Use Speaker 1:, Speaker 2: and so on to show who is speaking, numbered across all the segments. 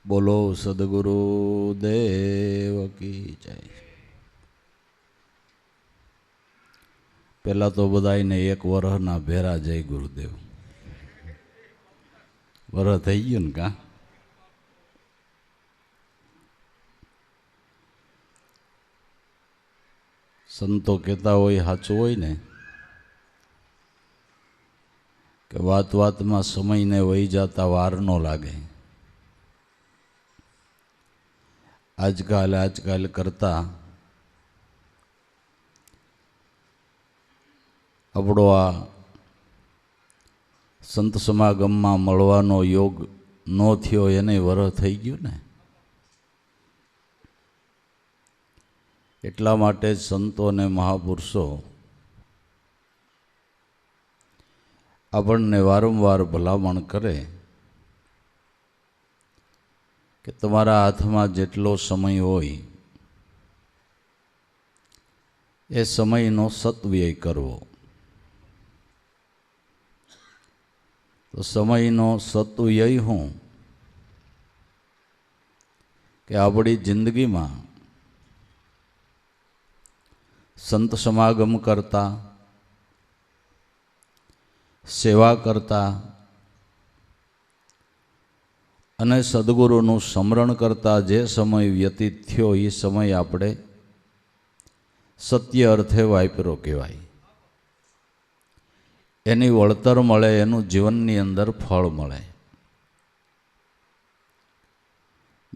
Speaker 1: બોલો સદગુરુ દેવ કી જય। પહેલા તો બધાને એક વરહના ભેરા જય ગુરુદેવ। વરહ થઈ ગયું ને કા? સંતો કહેતા હોય સાચું હોય ને કે વાત વાતમાં સમયને વહી જતા વાર ન લાગે। આજકાલ કરતા આપણો આ સંત સમાગમમાં મળવાનો યોગ ન થયો એને વરહ થઈ ગયું ને। એટલા માટે જ સંતો અને મહાપુરુષો આપણને વારંવાર ભલામણ કરે કે તમારા હાથમાં જેટલો સમય હોય એ સમયનો સદવ્યય કરવો। તો સમયનો સદવ્યય હું કે આપણી જિંદગીમાં સંત સમાગમ કરતા, સેવા કરતા અને સદગુરુનું સ્મરણ કરતા જે સમય વ્યતીત થયો એ સમય આપણે સત્ય અર્થે વાપરો કહેવાય। એની વળતર મળે, એનું જીવનની અંદર ફળ મળે।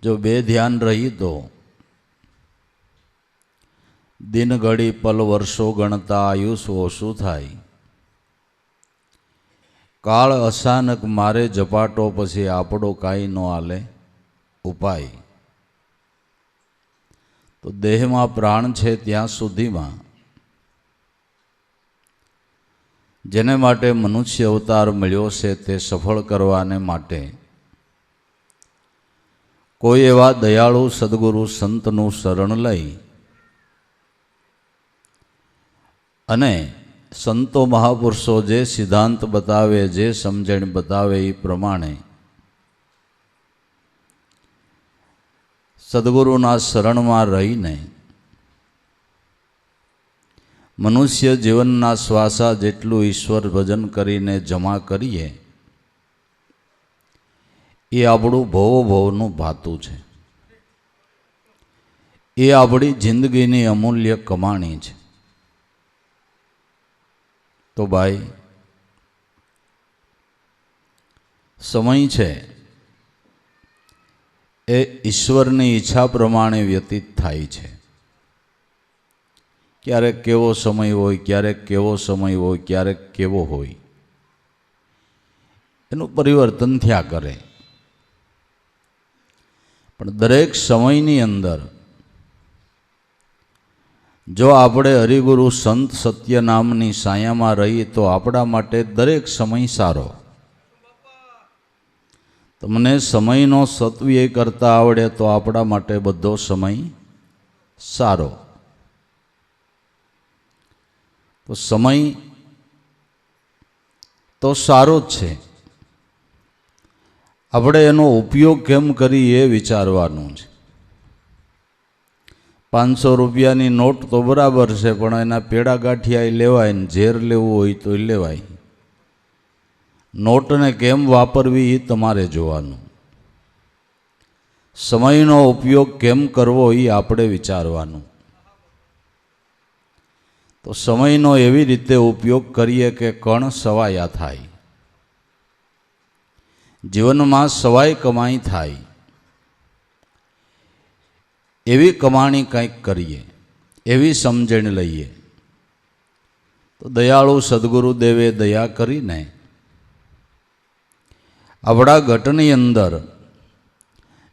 Speaker 1: જો બે ધ્યાન રહી તો દિન ઘડી પલ વર્ષો ગણતા આયુષ ઓછું થાય। કાળ અચાનક મારે ઝપાટો પછી આપણો કાંઈ ન હાલે ઉપાય। તો દેહમાં પ્રાણ છે ત્યાં સુધીમાં જેને માટે મનુષ્ય અવતાર મળ્યો છે તે સફળ કરવાને માટે કોઈ એવા દયાળુ સદગુરુ સંતનું શરણ લઈ અને સંતો મહાપુરુષો જે સિદ્ધાંત બતાવે, જે સમજણ બતાવે એ પ્રમાણે સદગુરુના શરણમાં રહીને મનુષ્ય જીવનના શ્વાસા જેટલું ઈશ્વર ભજન કરીને જમા કરીએ એ આપણું ભવનું ભાતું છે। એ આપણી જિંદગીની અમૂલ્ય કમાણી છે। તો ભાઈ સમય છે એ ઈશ્વરની ઈચ્છા પ્રમાણે વ્યતીત થાય છે। ક્યારેક કેવો સમય હોય, ક્યારેક કેવો સમય હોય, ક્યારેક કેવો હોય, એનું પરિવર્તન થયા કરે। પણ દરેક સમયની અંદર જો આપણે હરિગુરુ સંત સત્ય નામની સાયામાં રહીએ તો આપણા માટે દરેક સમય સારો। તમને સમયનો સદવ્યય કરતા આવડે તો આપણા માટે બધો સમય સારો। તો સમય તો સારો જ છે, આપણે એનો ઉપયોગ કેમ કરીએ એ વિચારવાનું છે। 500 રૂપિયાની નોટ તો બરાબર છે, પણ એના પેડા ગાંઠિયા લેવાય ને ઝેર લેવું હોય તો લેવાય। નોટને કેમ વાપરવી એ તમારે જોવાનું। સમયનો ઉપયોગ કેમ કરવો એ આપણે વિચારવાનું। તો સમયનો એવી રીતે ઉપયોગ કરીએ કે કણ સવાયા થાય, જીવનમાં સવાય કમાઈ થાય એવી કમાણી કંઈક કરીએ, એવી સમજણ લઈએ। તો દયાળુ સદગુરુદેવે દયા કરીને આપણા ઘટની અંદર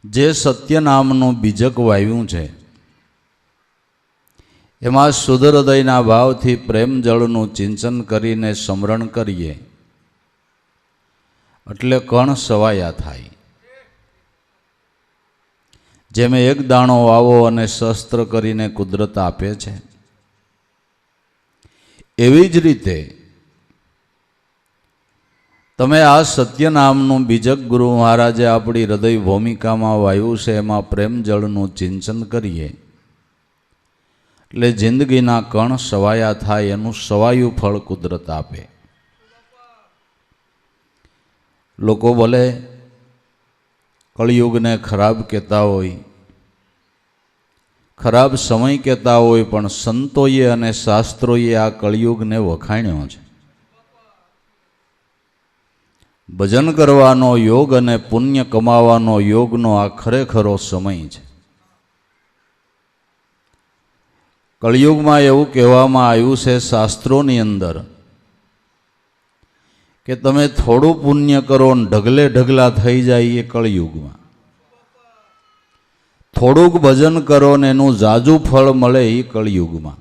Speaker 1: જે સત્ય નામનું બીજક વાવ્યું છે એમાં શુદ્ધ હૃદયના ભાવથી પ્રેમ જળનું સિંચન કરીને સ્મરણ કરીએ એટલે કણ સવાયા થાય। જેમ એક દાણો વાવો અને શસ્ત્ર કરીને કુદરત આપે છે, એવી જ રીતે તમે આ સત્ય નામનું બીજક ગુરુ મહારાજે આપણી હૃદય ભૂમિકામાં વાયુ છે, એમાં પ્રેમ જળનું ચિંતન કરીએ એટલે જિંદગીના કણ સવાયા થાય, એનું સવાયું ફળ કુદરત આપે. લોકો ભલે કળિયુગને ખરાબ કહેતા હોય, ખરાબ સમય કહેતા હોય, પણ સંતોએ અને શાસ્ત્રોએ આ કળિયુગને વખાણ્યો છે. ભજન કરવાનો યોગ અને પુણ્ય કમાવાનો યોગનો આ ખરેખરો સમય છે. કળિયુગમાં એવું કહેવામાં આવ્યું છે શાસ્ત્રોની અંદર કે તમે થોડું પુણ્ય કરો ને ઢગલે ઢગલા થઈ જાય એ કળિયુગમાં. થોડુંક ભજન કરો ને એનું ઝાઝું ફળ મળે એ કળિયુગમાં.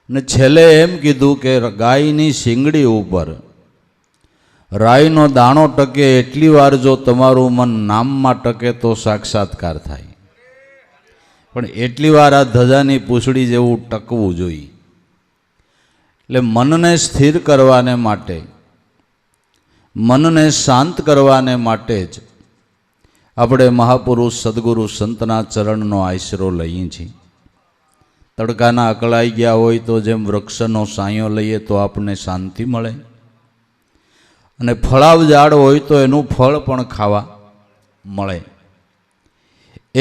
Speaker 1: ને છેલ્લે એમ કીધું કે ગાયની શીંગડી ઉપર રાઈનો દાણો ટકે એટલી વાર જો તમારું મન નામમાં ટકે તો સાક્ષાત્કાર થાય, પણ એટલી વાર આ ધજાની પૂંછડી જેવું ટકવું જોઈએ. એટલે મનને સ્થિર કરવાને માટે, મનને શાંત કરવાને માટે જ આપણે મહાપુરુષ સદગુરુ સંતના ચરણનો આશરો લઈએ છીએ. તડકાના અકળાઈ ગયા હોય તો જેમ વૃક્ષનો સાયો લઈએ તો આપણને શાંતિ મળે, અને ફળાવ ઝાડ હોય તો એનું ફળ પણ ખાવા મળે.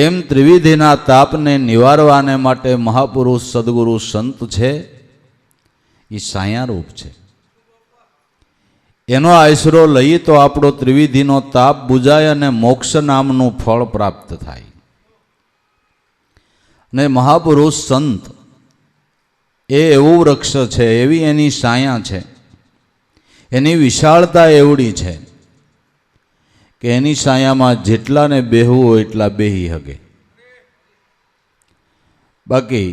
Speaker 1: એમ ત્રિવિધિના તાપને નિવારવાને માટે મહાપુરુષ સદગુરુ સંત છે એ સાયારૂપ છે. એનો આશરો લઈએ તો આપણો ત્રિવિધિનો તાપ બુજાય અને મોક્ષ નામનું ફળ પ્રાપ્ત થાય. ને મહાપુરુષ સંત એ એવું વૃક્ષ છે, એવી એની સાયા છે, એની વિશાળતા એવડી છે કે એની સાયામાં જેટલાને બેહવું હોય એટલા બેહી શકે. બાકી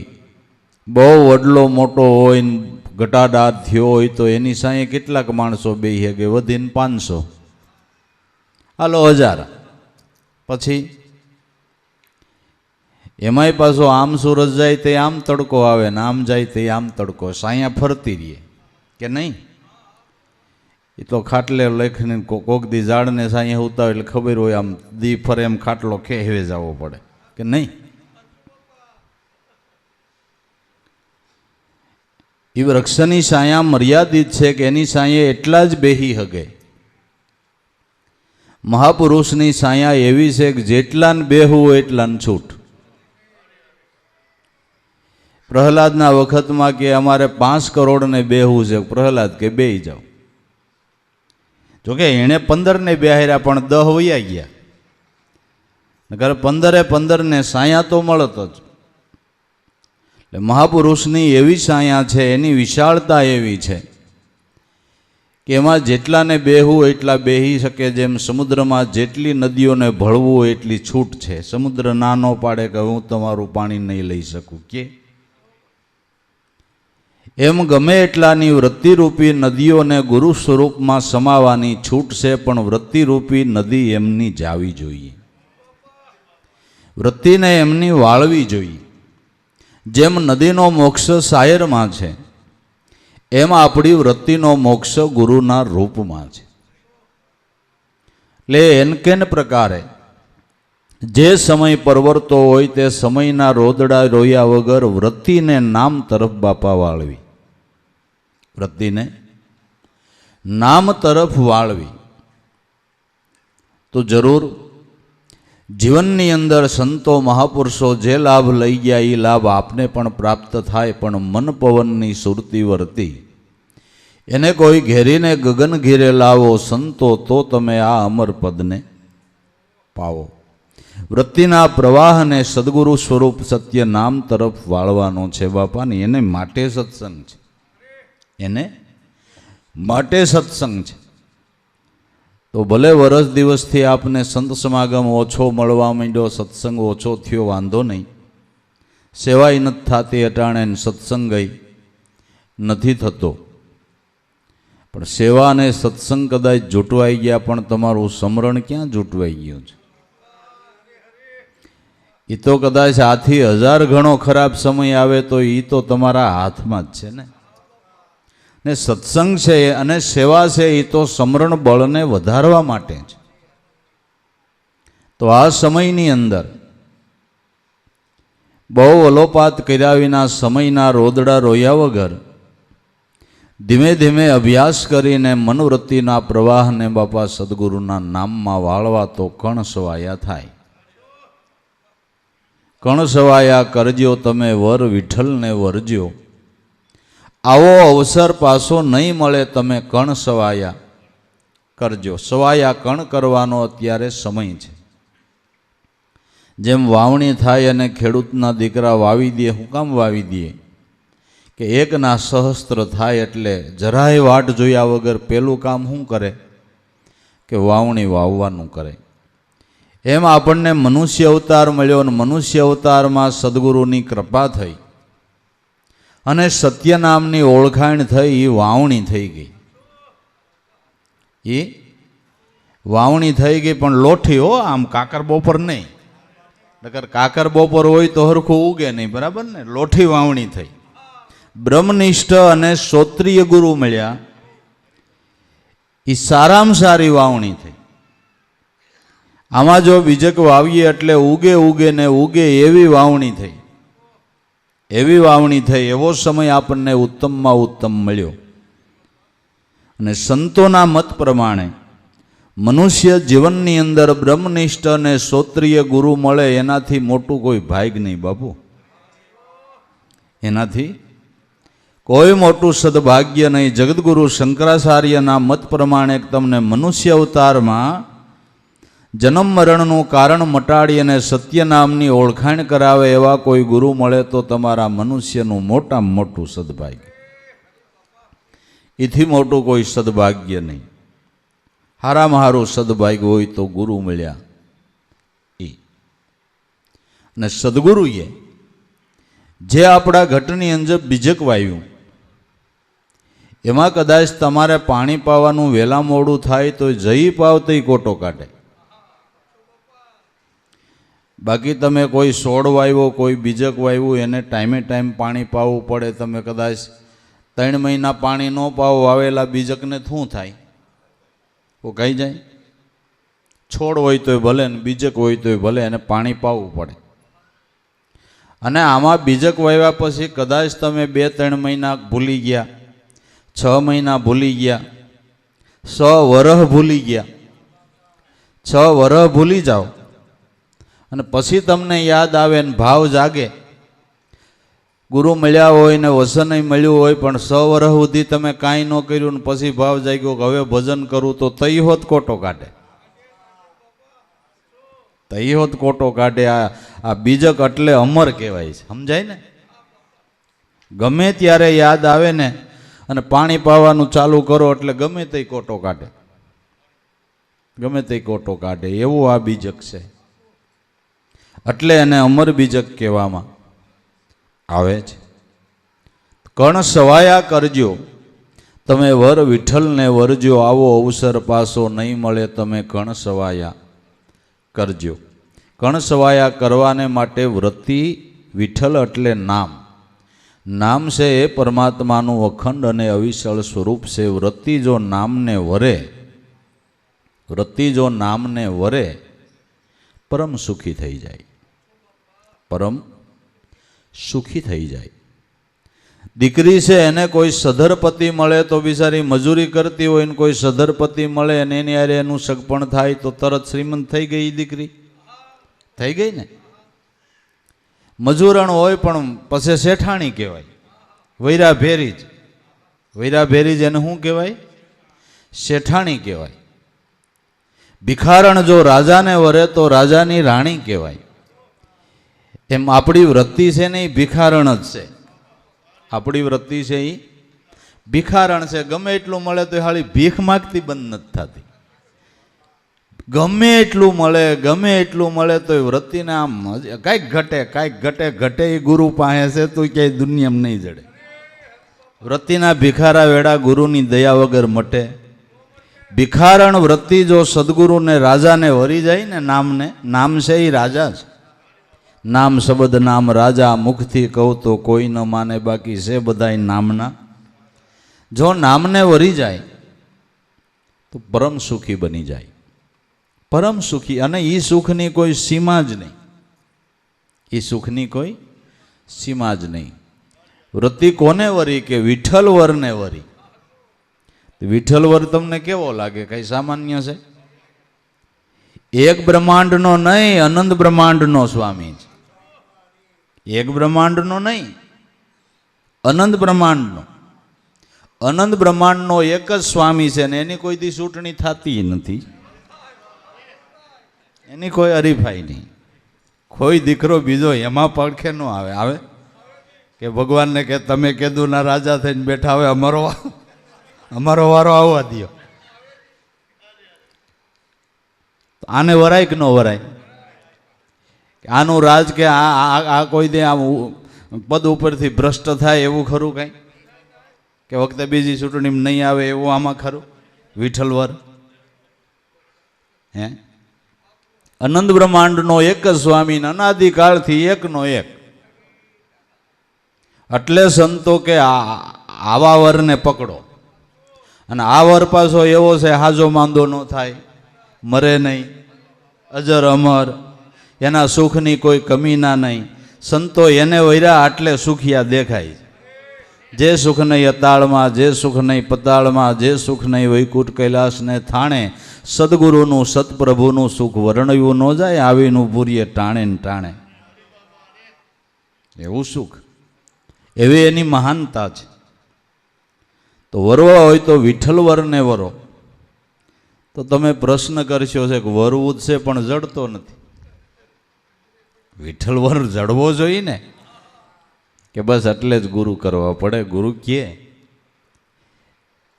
Speaker 1: બહુ વડલો મોટો હોય, ઘટાદાર થયો હોય તો એની સાંયે કેટલાક માણસો બેહી શકે? વધીને 500, હાલો 1000. પછી એમાંય પાછો આમ સૂરજ જાય તે આમ તડકો આવે ને આમ જાય તે આમ તડકો, સાયા ફરતી રહીએ કે નહીં? એ તો ખાટલે લખીને કોક દી ઝાડને સાંયે ઉતાવે એટલે ખબર હોય આમ દી ફરે એમ ખાટલો ખેવે જવો પડે કે નહીં? એ વૃક્ષની સાયા મર્યાદિત છે કે એની સાંયે એટલા જ બેહી હગે. મહાપુરુષની સાયા એવી છે કે જેટલાને બેહવું હોય એટલાને છૂટ. પ્રહલાદના વખતમાં કે અમારે 5 કરોડને બેહવું છે, પ્રહલાદ કે બેહી જાઓ. જોકે એણે 15ને બેહાર્યા પણ 10 વયા ગયા, નકર 15 સાયા તો મળત જ. એટલે મહાપુરુષની એવી સાયા છે, એની વિશાળતા એવી છે કે એમાં જેટલાને બેહવું એટલા બેહી શકે. જેમ સમુદ્રમાં જેટલી નદીઓને ભળવું હોય એટલી છૂટ છે. સમુદ્ર નાનો પાડે કે હું તમારું પાણી નહીં લઈ શકું કે એમ ગમે એટલાની વૃત્તિરૂપી નદીઓને ગુરુ સ્વરૂપમાં સમાવાની છૂટ છે, પણ વૃત્તિરૂપી નદી એમની જાવી જોઈએ, વૃત્તિને એમની વાળવી જોઈએ. જેમ નદીનો મોક્ષ શાયરમાં છે, એમ આપણી વૃત્તિનો મોક્ષ ગુરુના રૂપમાં છે. એટલે એનકેન પ્રકારે જે સમય પરવરતો હોય તે સમયના રોદડા રોયા વગર વૃત્તિને નામ તરફ બાપા વાળવી, વૃત્તિને નામ તરફ વાળવી તો જરૂર જીવનની અંદર સંતો મહાપુરુષો જે લાભ લઈ ગયા એ લાભ આપને પણ પ્રાપ્ત થાય. પણ મન પવનની સુરતી વર્તી એને કોઈ ઘેરીને ગગન ઘેરે લાવો સંતો, તો તમે આ અમર પદને પાવો. વૃત્તિના પ્રવાહને સદગુરુ સ્વરૂપ સત્ય નામ તરફ વાળવાનો છે બાપાની. એને માટે સત્સંગ છે, એને માટે સત્સંગ છે. તો ભલે વરસ દિવસથી આપને સંત સમાગમ ઓછો મળવા માંડ્યો, સત્સંગ ઓછો થયો, વાંધો નહીં. સેવાય નથી થતી અટાણે, સત્સંગ નથી થતો, પણ સેવા અને સત્સંગ કદાચ જૂટવાઈ ગયા, પણ તમારું સમરણ ક્યાં જૂટવાઈ ગયું છે? એ તો કદાચ આથી 1000 ગણો ખરાબ સમય આવે તો એ તો તમારા હાથમાં જ છે ને. ને સત્સંગ છે અને સેવા છે એ તો સમરણ બળને વધારવા માટે છે. તો આ સમયની અંદર બહુ અલોપાત કર્યા વિના, સમયના રોદડા રોયા વગર ધીમે ધીમે અભ્યાસ કરીને મનોવૃત્તિના પ્રવાહને બાપા સદગુરુના નામમાં વાળવા તો કણ સવાયા થાય. કણ સવાયા કરજો તમે વર વિઠ્ઠલને વરજો, આવો અવસર પાછો નહીં મળે તમે કણ સવાયા કરજો. સવાયા કણ કરવાનો અત્યારે સમય છે. જેમ વાવણી થાય અને ખેડૂતના દીકરા વાવી દે, હું કામ વાવી દે કે એકના સહસ્ત્ર થાય એટલે જરાય વાટ જોયા વગર પેલું કામ શું કરે કે વાવણી વાવવાનું કરે. એમ આપણને મનુષ્ય અવતાર મળ્યો અને મનુષ્ય અવતારમાં સદગુરુની કૃપા થઈ અને સત્ય નામની ઓળખાણ થઈ. એ વાવણી થઈ ગઈ, એ વાવણી થઈ ગઈ. પણ લોઠી હો, આમ કાકર બોપર નહીં. નકર કાકર બોપર હોય તો હરખું ઉગે નહીં, બરાબર ને? લોઠી વાવણી થઈ. બ્રહ્મનિષ્ઠ અને શ્રોત્રિય ગુરુ મળ્યા, એ સારામાં સારી વાવણી થઈ. આમાં જો બીજક વાવીએ એટલે ઉગે ઉગે ને ઉગે એવી વાવણી થઈ, એવી વાવણી થઈ. એવો સમય આપણને ઉત્તમમાં ઉત્તમ મળ્યો. અને સંતોના મત પ્રમાણે મનુષ્ય જીવનની અંદર બ્રહ્મનિષ્ઠ અને શ્રોત્રિય ગુરુ મળે એનાથી મોટું કોઈ ભાગ નહીં બાપુ. એનાથી કોઈ મોટું સદભાગ્ય નહીં. જગદગુરુ શંકરાચાર્યના મત પ્રમાણે તમને મનુષ્ય અવતારમાં જન્મ મરણનું કારણ મટાડી અને સત્ય નામની ઓળખાણ કરાવે એવા કોઈ ગુરુ મળે તો તમારા મનુષ્યનું મોટામાં મોટું સદભાગ્ય. એથી મોટું કોઈ સદભાગ્ય નહીં. હારામાં હારું સદભાગ્ય હોય તો ગુરુ મળ્યા એ. અને સદગુરુએ જે આપણા ઘટની અંદર બીજક વાવ્યું, એમાં કદાચ તમારે પાણી પાવાનું વહેલા મોડું થાય તો જઈ પાવ તો કોટો કાઢે. બાકી તમે કોઈ છોડ વાવ્યો, કોઈ બીજક વાવ્યું, એને ટાઈમે ટાઈમ પાણી પાવું પડે. તમે કદાચ 3 મહિના પાણી ન પાવો, વાવેલા બીજકને શું થાય? ઉકાઈ જાય. છોડ હોય તોય ભલે ને બીજક હોય તોય ભલે, એને પાણી પાવું પડે. અને આમાં બીજક વાવ્યા પછી કદાચ તમે 2-3 મહિના ભૂલી ગયા, 6 મહિના ભૂલી ગયા, 6 વરહ ભૂલી ગયા, 6 વરહ ભૂલી જાઓ અને પછી તમને યાદ આવે ને ભાવ જાગે, ગુરુ મળ્યા હોય ને વસન મળ્યું હોય પણ 6 વરહ સુધી તમે કાંઈ ન કર્યું ને પછી ભાવ જાગ્યો કે હવે ભજન કરું, તો તઈ હોત કોટો કાઢે. તઈ હોત કોટો કાઢે. આ બીજક એટલે અમર કહેવાય છે, સમજાય ને? ગમે ત્યારે યાદ આવે ને અને પાણી પાવાનું ચાલુ કરો એટલે ગમે તે કોટો કાઢે, ગમે તે કોટો કાઢે. એવું આ બીજક છે. એટલે એને અમર બીજક કહેવામાં આવે છે. કણ સવાયા કરજો તમે વર વિઠ્ઠલને વરજો, આવો અવસર પાછો નહીં મળે તમે કણ સવાયા કરજો. કણ સવાયા કરવાને માટે વ્રતિ, વિઠ્ઠલ એટલે નામ. નામ છે એ પરમાત્માનું અખંડ અને અવિચળ સ્વરૂપ છે. વ્રતિ જો નામને વરે, વ્રતિ જો નામને વરે, પરમ સુખી થઈ જાય, પરમ સુખી થઈ જાય. દીકરી છે એને કોઈ સધરપતિ મળે તો બિચારી મજૂરી કરતી હોય ને કોઈ સધરપતિ મળે અને એની હારે એનું સગપણ થાય તો તરત શ્રીમંત થઈ ગઈ દીકરી, થઈ ગઈ ને. મજૂરણ હોય પણ પછી શેઠાણી કહેવાય, વૈરા ભેરી જ. વૈરા ભેરી જ એને શું કહેવાય? શેઠાણી કહેવાય. ભિખારણ જો રાજાને વરે તો રાજાની રાણી કહેવાય. એમ આપણી વૃત્તિ છે ને એ ભિખારણ જ છે. આપણી વૃત્તિ છે એ ભિખારણ છે. ગમે એટલું મળે તો હાળી ભીખ માગતી બંધ નથી થતી. ગમે એટલું મળે, ગમે એટલું મળે તો એ વૃત્તિને આમ કાંઈક ઘટે, કાંઈક ઘટે, ઘટે એ ગુરુ પાસે છે તો ક્યાંય દુનિયામાં નહીં જડે. વૃત્તિના ભિખારા વેડા ગુરુની દયા વગર મટે. ભિખારણ વૃત્તિ જો સદગુરુને રાજાને વરી જાય ને, નામને, નામ છે એ રાજા છે. નામ શબ્દ નામ રાજા, મુખથી કહું તો કોઈ ન માને, બાકી છે બધાય નામના જો નામને વરી જાય તો પરમ સુખી બની જાય, પરમ સુખી. અને એ સુખની કોઈ સીમા જ નહીં, એ સુખની કોઈ સીમા જ નહીં. વૃત્તિ કોને વરી? કે વિઠ્ઠલવરને વરી. વિઠ્ઠલવર તમને કેવો લાગે? કઈ સામાન્ય છે? એક બ્રહ્માંડનો નહીં, અનંત બ્રહ્માંડનો સ્વામી છે. એક બ્રહ્માંડનો નહીં, અનંત બ્રહ્માંડનો. અનંત બ્રહ્માંડનો એક જ સ્વામી છે ને એની કોઈ દી ચૂંટણી થતી નથી, એની કોઈ હરીફાઈ નહીં. કોઈ દીકરો બીજો એમાં પડખે ન આવે. આવે કે ભગવાનને કે તમે કેદુના રાજા થઈને બેઠા, હવે અમારો વારો આવવા દો. આને વરાય કે ન વરાય? આનું રાજ કે આ કોઈ દે આમ પદ ઉપરથી ભ્રષ્ટ થાય એવું ખરું કાંઈ? કે વખતે બીજી ચૂંટણીમાં નહીં આવે એવું આમાં ખરું? વિઠ્ઠલવર હે? અનંત બ્રહ્માંડનો એક જ સ્વામી, અનાદિકાળથી એકનો એક. એટલે સંતો કે આવા વરને પકડો. અને આ વર પાછો એવો છે, હાજો માંદો ન થાય, મરે નહીં, અજર અમર, એના સુખની કોઈ કમી ના નહીં. સંતો એને વૈરા આટલે સુખિયા દેખાય. જે સુખ નહીં અતાળમાં, જે સુખ નહીં પતાળમાં, જે સુખ નહીં વૈકુંઠ કૈલાસને થાણે, સદગુરુનું સતપ્રભુનું સુખ વર્ણવ્યું ન જાય, આવીનું પૂરીએ ટાણે ને ટાણે. એવું સુખ, એવી એની મહાનતા છે. તો વરવા હોય તો વિઠ્ઠલવરને વરો. તો તમે પ્રશ્ન કરશો છે કે વરવું જ છે પણ જડતો નથી. વિઠ્ઠલવર જડવો જોઈએ ને, કે બસ એટલે જ ગુરુ કરવા પડે. ગુરુ કહે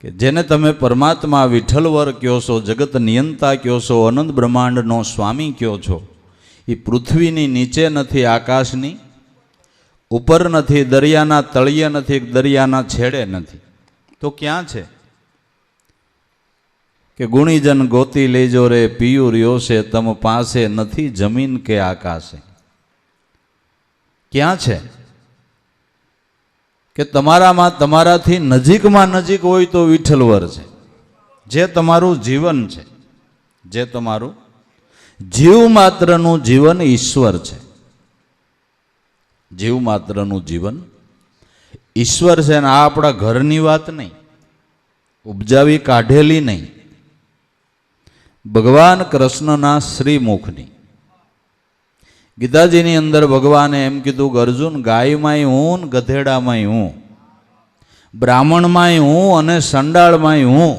Speaker 1: કે જેને તમે પરમાત્મા વિઠ્ઠલવર કહો છો, જગત નિયંતા કહો છો, અનંત બ્રહ્માંડનો સ્વામી કહો છો, એ પૃથ્વીની નીચે નથી, આકાશની ઉપર નથી, દરિયાના તળિયે નથી, દરિયાના છેડે નથી. તો ક્યાં છે? કે ગુણીજન ગોતી લેજો રે પિયું રહ્યો છે, તમ પાસે નથી જમીન કે આકાશે. ક્યાં છે? કે તમારામાં, તમારાથી નજીકમાં નજીક હોય તો વિઠ્ઠલવર છે. જે તમારું જીવન છે, જે તમારું જીવ માત્રનું જીવન ઈશ્વર છે. જીવ માત્રનું જીવન ઈશ્વર છે. ને આ આપણા ઘરની વાત નહીં, ઉપજાવી કાઢેલી નહીં, ભગવાન કૃષ્ણના શ્રીમુખની. ગીતાજીની અંદર ભગવાને એમ કીધું કે અર્જુન, ગાયમાંય હું, ગધેડામાંય હું, બ્રાહ્મણમાંય હું અને સંડાળમાંય હું.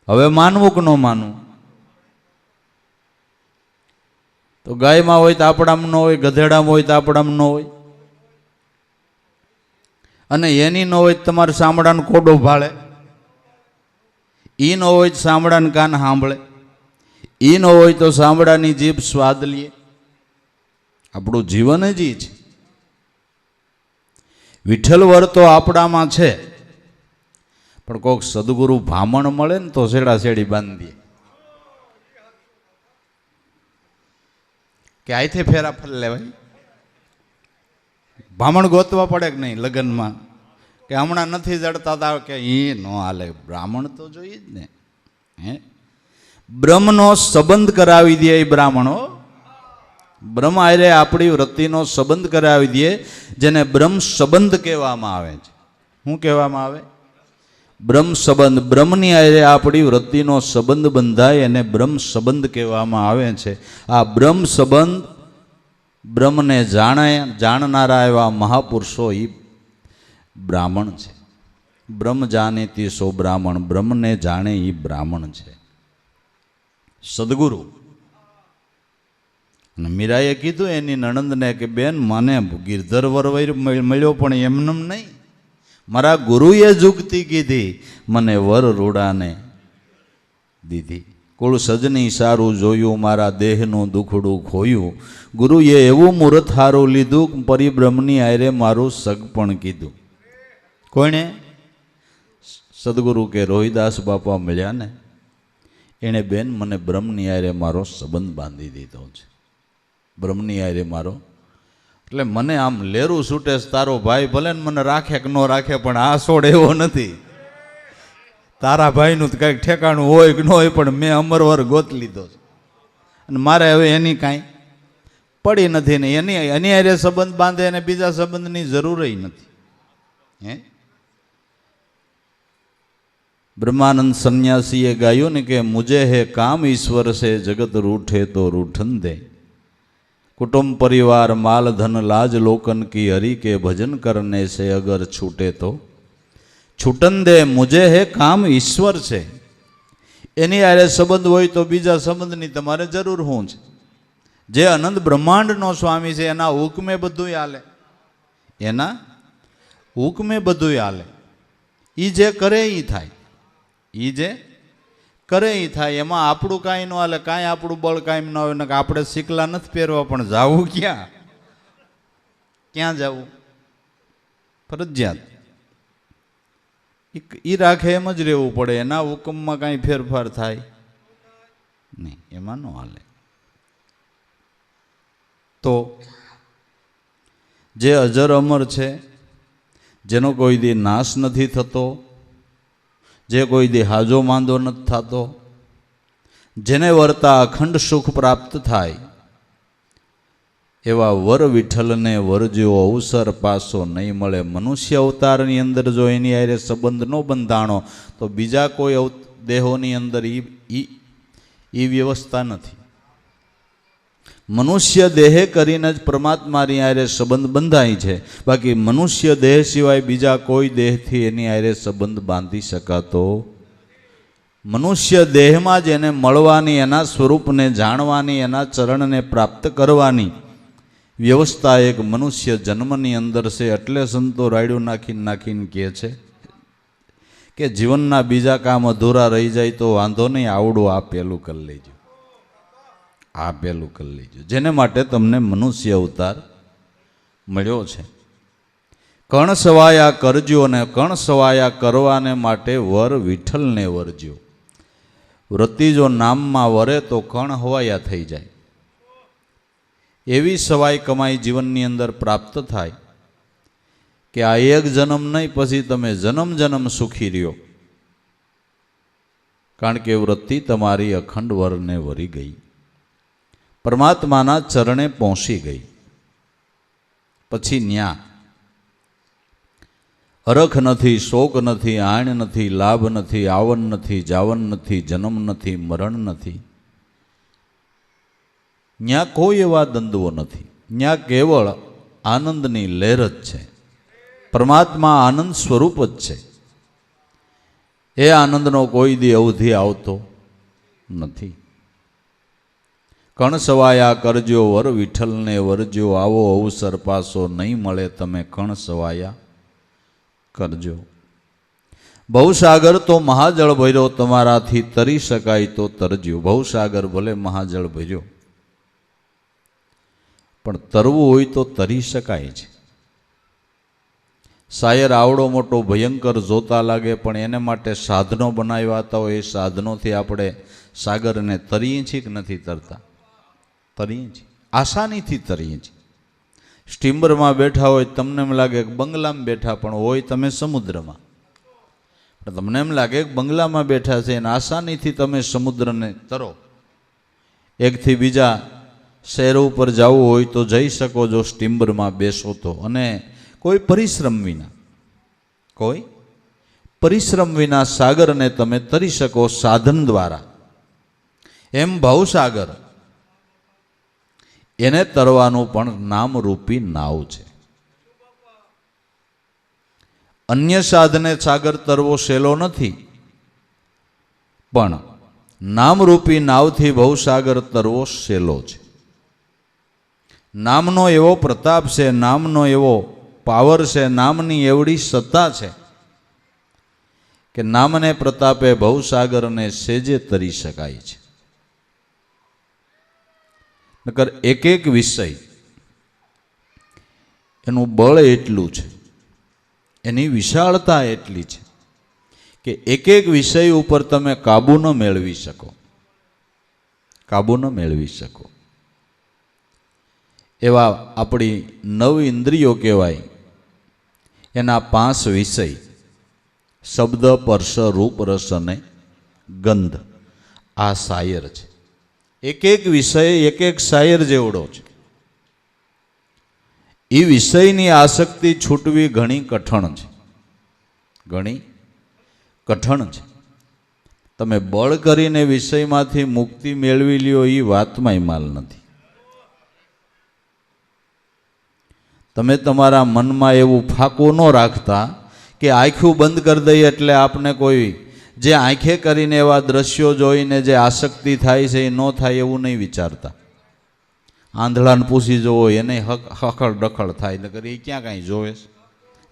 Speaker 1: હવે માનવું કે ન માનવું? તો ગાયમાં હોય તો આપણામાં ન હોય, ગધેડામાં હોય તો આપણામાં ન હોય, અને એની ન હોય તો તમારે સાંભળાને કોડો ભાળે, ઈ ન હોય તો સાંભળાને કાન સાંભળે, ઈ ન હોય તો સાંભળાની જીભ સ્વાદ લે. આપણું જીવન જ ઈ છે. વિઠ્ઠલવર તો આપણામાં છે, પણ કોઈક સદગુરુ ભામણ મળે ને તો શેડા શેડી બાંધી દે કે આઈથી ફેરા ફર લેવાય. ભામણ ગોતવા પડે કે નહીં લગ્નમાં? કે હમણાં નથી જડતા તા કે એ ન હાલે, બ્રાહ્મણ તો જોઈએ જ ને. હે, બ્રહ્મનો સંબંધ કરાવી દે એ બ્રાહ્મણો. બ્રહ્મ આરે આપણી વૃત્તિનો સંબંધ કરાવી દે, જેને બ્રહ્મ સંબંધ કહેવામાં આવે છે. શું કહેવામાં આવે? બ્રહ્મ સંબંધ. બ્રહ્મની આરે આપણી વૃત્તિનો સંબંધ બંધાય એને બ્રહ્મ સંબંધ કહેવામાં આવે છે. આ બ્રહ્મ સંબંધ, બ્રહ્મને જાણનારા એવા મહાપુરુષો એ બ્રાહ્મણ છે. બ્રહ્મ જાનેતી સો બ્રાહ્મણ, બ્રહ્મને જાણે એ બ્રાહ્મણ છે, સદગુરુ. અને મીરાએ કીધું એની નણંદને કે બેન, મને ગિરધર વરવૈર મળ્યો પણ એમને નહીં, મારા ગુરુએ જુગતી કીધી, મને વર રૂડાને દીધી. કુળ સજની સારું જોયું, મારા દેહનું દુખડું ખોયું, ગુરુએ એવું મુહૂર્ત હારું લીધું, પરિબ્રહ્મની આરે મારું સગ પણ કીધું. કોણે? સદગુરુ કે રોહિદાસ બાપા મળ્યા ને એણે બેન મને બ્રહ્મની આરે મારો સંબંધ બાંધી દીધો છે, બ્રહ્મની આરે મારો એટલે મને આમ લેરું છૂટે તારો ભાઈ ભલે ને મને રાખે કે ન રાખે, પણ આ સોડ એવો નથી. તારા ભાઈનું કંઈક ઠેકાણું હોય કે ન હોય, પણ મેં અમરવર ગોત લીધો છે અને મારે હવે એની કાંઈ પડી નથી ને એની હારે સંબંધ બાંધે અને બીજા સંબંધની જરૂર નથી. હે બ્રહ્માનંદ સંન્યાસીએ ગાયું ને કે મુજે હે કામ ઈશ્વર સે જગત રૂઠે તો રૂઠન દે, कुटुंब परिवार माल धन लाज लोकन की हरि के भजन करने से अगर छूटे तो छूटन दे, मुझे है काम ईश्वर से. एनी आरे संबंध होय तो बीजा संबंधनी तमारे जरूर हों छे. जे अनंत ब्रह्मांडनो स्वामी छे एना हुकमे बधुंय हाले, एना हुकमे बधुंय हाले. ई जे करे ई थाय, ई जे કરે એ થાય. એમાં આપણું કાંઈ ન હાલે, કાંઈ આપણું બળ કાંઈ ન હોય ને આપણે શીકલા નથી પહેરવા, પણ જવું ક્યાં? ક્યાં જવું? ફરજિયાત એ રાખે એમ જ રહેવું પડે. એના હુકમમાં કાંઈ ફેરફાર થાય નહીં, એમાં ન હાલે. તો જે અજર અમર છે, જેનો કોઈ દી નાશ નથી થતો, જે કોઈ દી હાજો માંદો નથી થતો, જેને વર્તા અખંડ સુખ પ્રાપ્ત થાય, એવા વર વિઠ્ઠલને વરજો અવસર પાસો નહીં મળે. મનુષ્ય અવતારની અંદર જો એની હારે સંબંધ ન બંધાણો તો બીજા કોઈ દેહોની અંદર એ વ્યવસ્થા નથી. મનુષ્ય દેહે કરીને જ પરમાત્માની હારે સંબંધ બંધાય છે. બાકી મનુષ્ય દેહ સિવાય બીજા કોઈ દેહથી એની હારે સંબંધ બાંધી શકાતો. મનુષ્ય દેહમાં જ એને મળવાની, એના સ્વરૂપને જાણવાની, એના ચરણને પ્રાપ્ત કરવાની વ્યવસ્થા એક મનુષ્ય જન્મની અંદર છે. એટલે સંતો રાયડું નાખીને કહે છે કે જીવનના બીજા કામ અધૂરા રહી જાય તો વાંધો નહીં, આવડું આ પહેલું કરી લેજો, આ પહેલું કરી લેજો, જેને માટે તમને મનુષ્ય અવતાર મળ્યો છે. કણ સવાયા કરજો અને કણ સવાયા કરવાને માટે વર વિઠ્ઠલને વરજો. વ્રતિ જો નામમાં વરે તો કણ હવાયા થઈ જાય. એવી સવાઈ કમાઈ જીવનની અંદર પ્રાપ્ત થાય કે આ એક જન્મ નહીં, પછી તમે જન્મ જન્મ સુખી રહ્યો. કારણ કે વ્રતિ તમારી અખંડ વરને વરી ગઈ, પરમાત્માના ચરણે પહોંચી ગઈ. પછી ન્યા હરખ નથી, શોક નથી, આણ નથી, લાભ નથી, આવન નથી, જાવન નથી, જન્મ નથી, મરણ નથી. ન્યા કોઈ એવા દ્વંદ્વો નથી. ન્યા કેવળ આનંદની લહેર જ છે. પરમાત્મા આનંદ સ્વરૂપ જ છે. એ આનંદનો કોઈ દી અવધિ આવતો નથી. કણ સવાયા કરજો વર વિઠ્ઠલને વરજો, આવો અવસર પાસો નહીં મળે, તમે કણ સવાયા કરજો. ભવસાગર તો મહાજળ ભર્યો, તમારાથી તરી શકાય તો તરજો. ભવસાગર ભલે મહાજળ ભર્યો, પણ તરવું હોય તો તરી શકાય છે. શાયર આવડો મોટો ભયંકર જોતા લાગે, પણ એને માટે સાધનો બનાવ્યા હતા હોય. એ સાધનોથી આપણે સાગરને તરીએ છીએ કે નથી તરતા? તરીએ છીએ, આસાનીથી તરીએ છીએ. સ્ટીમરમાં બેઠા હોય, તમને એમ લાગે કે બંગલામાં બેઠા, પણ હોય તમે સમુદ્રમાં. પણ તમને એમ લાગે કે બંગલામાં બેઠા છે અને આસાનીથી તમે સમુદ્રને તરો. એકથી બીજા શહેર ઉપર જવું હોય તો જઈ શકો જો સ્ટીમરમાં બેસો તો, અને કોઈ પરિશ્રમ વિના, કોઈ પરિશ્રમ વિના સાગરને તમે તરી શકો સાધન દ્વારા. એમ ભવસાગર એને તરવાનું પણ નામરૂપી નાવ છે. અન્ય સાધને સાગર તરવો સહેલો નથી, પણ નામરૂપી નાવથી ભવસાગર તરવો સહેલો છે. નામનો એવો પ્રતાપ છે, નામનો એવો પાવર છે, નામની એવડી સત્તા છે કે નામને પ્રતાપે ભવસાગરને સેજે તરી શકાય છે. નકર એક એક વિષય એનું બળ એટલું છે, એની વિશાળતા એટલી છે કે એક એક વિષય ઉપર તમે કાબુ ન મેળવી શકો, કાબુ ન મેળવી શકો. એવા આપણી 9 ઇન્દ્રિયો કહેવાય, એના 5 વિષય શબ્દ, સ્પર્શ, રૂપ, રસ અને ગંધ આ શાયર છે. એક એક વિષય એક એક શાયર જેવડો છે. એ વિષયની આસક્તિ છૂટવી ઘણી કઠણ છે, ઘણી કઠણ છે. તમે બળ કરીને વિષયમાંથી મુક્તિ મેળવી લ્યો એ વાતમાંય માલ નથી. તમે તમારા મનમાં એવું ફાંકું ન રાખતા કે આંખું બંધ કરી દઈએ એટલે આપને કોઈ જે આંખે કરીને એવા દ્રશ્યો જોઈને જે આસક્તિ થાય છે એ ન થાય એવું નહીં વિચારતા. આંધળાને પૂછી જોવો એને હખડ ડખડ થાય, નકર એ ક્યાં કાંઈ જોવે છે.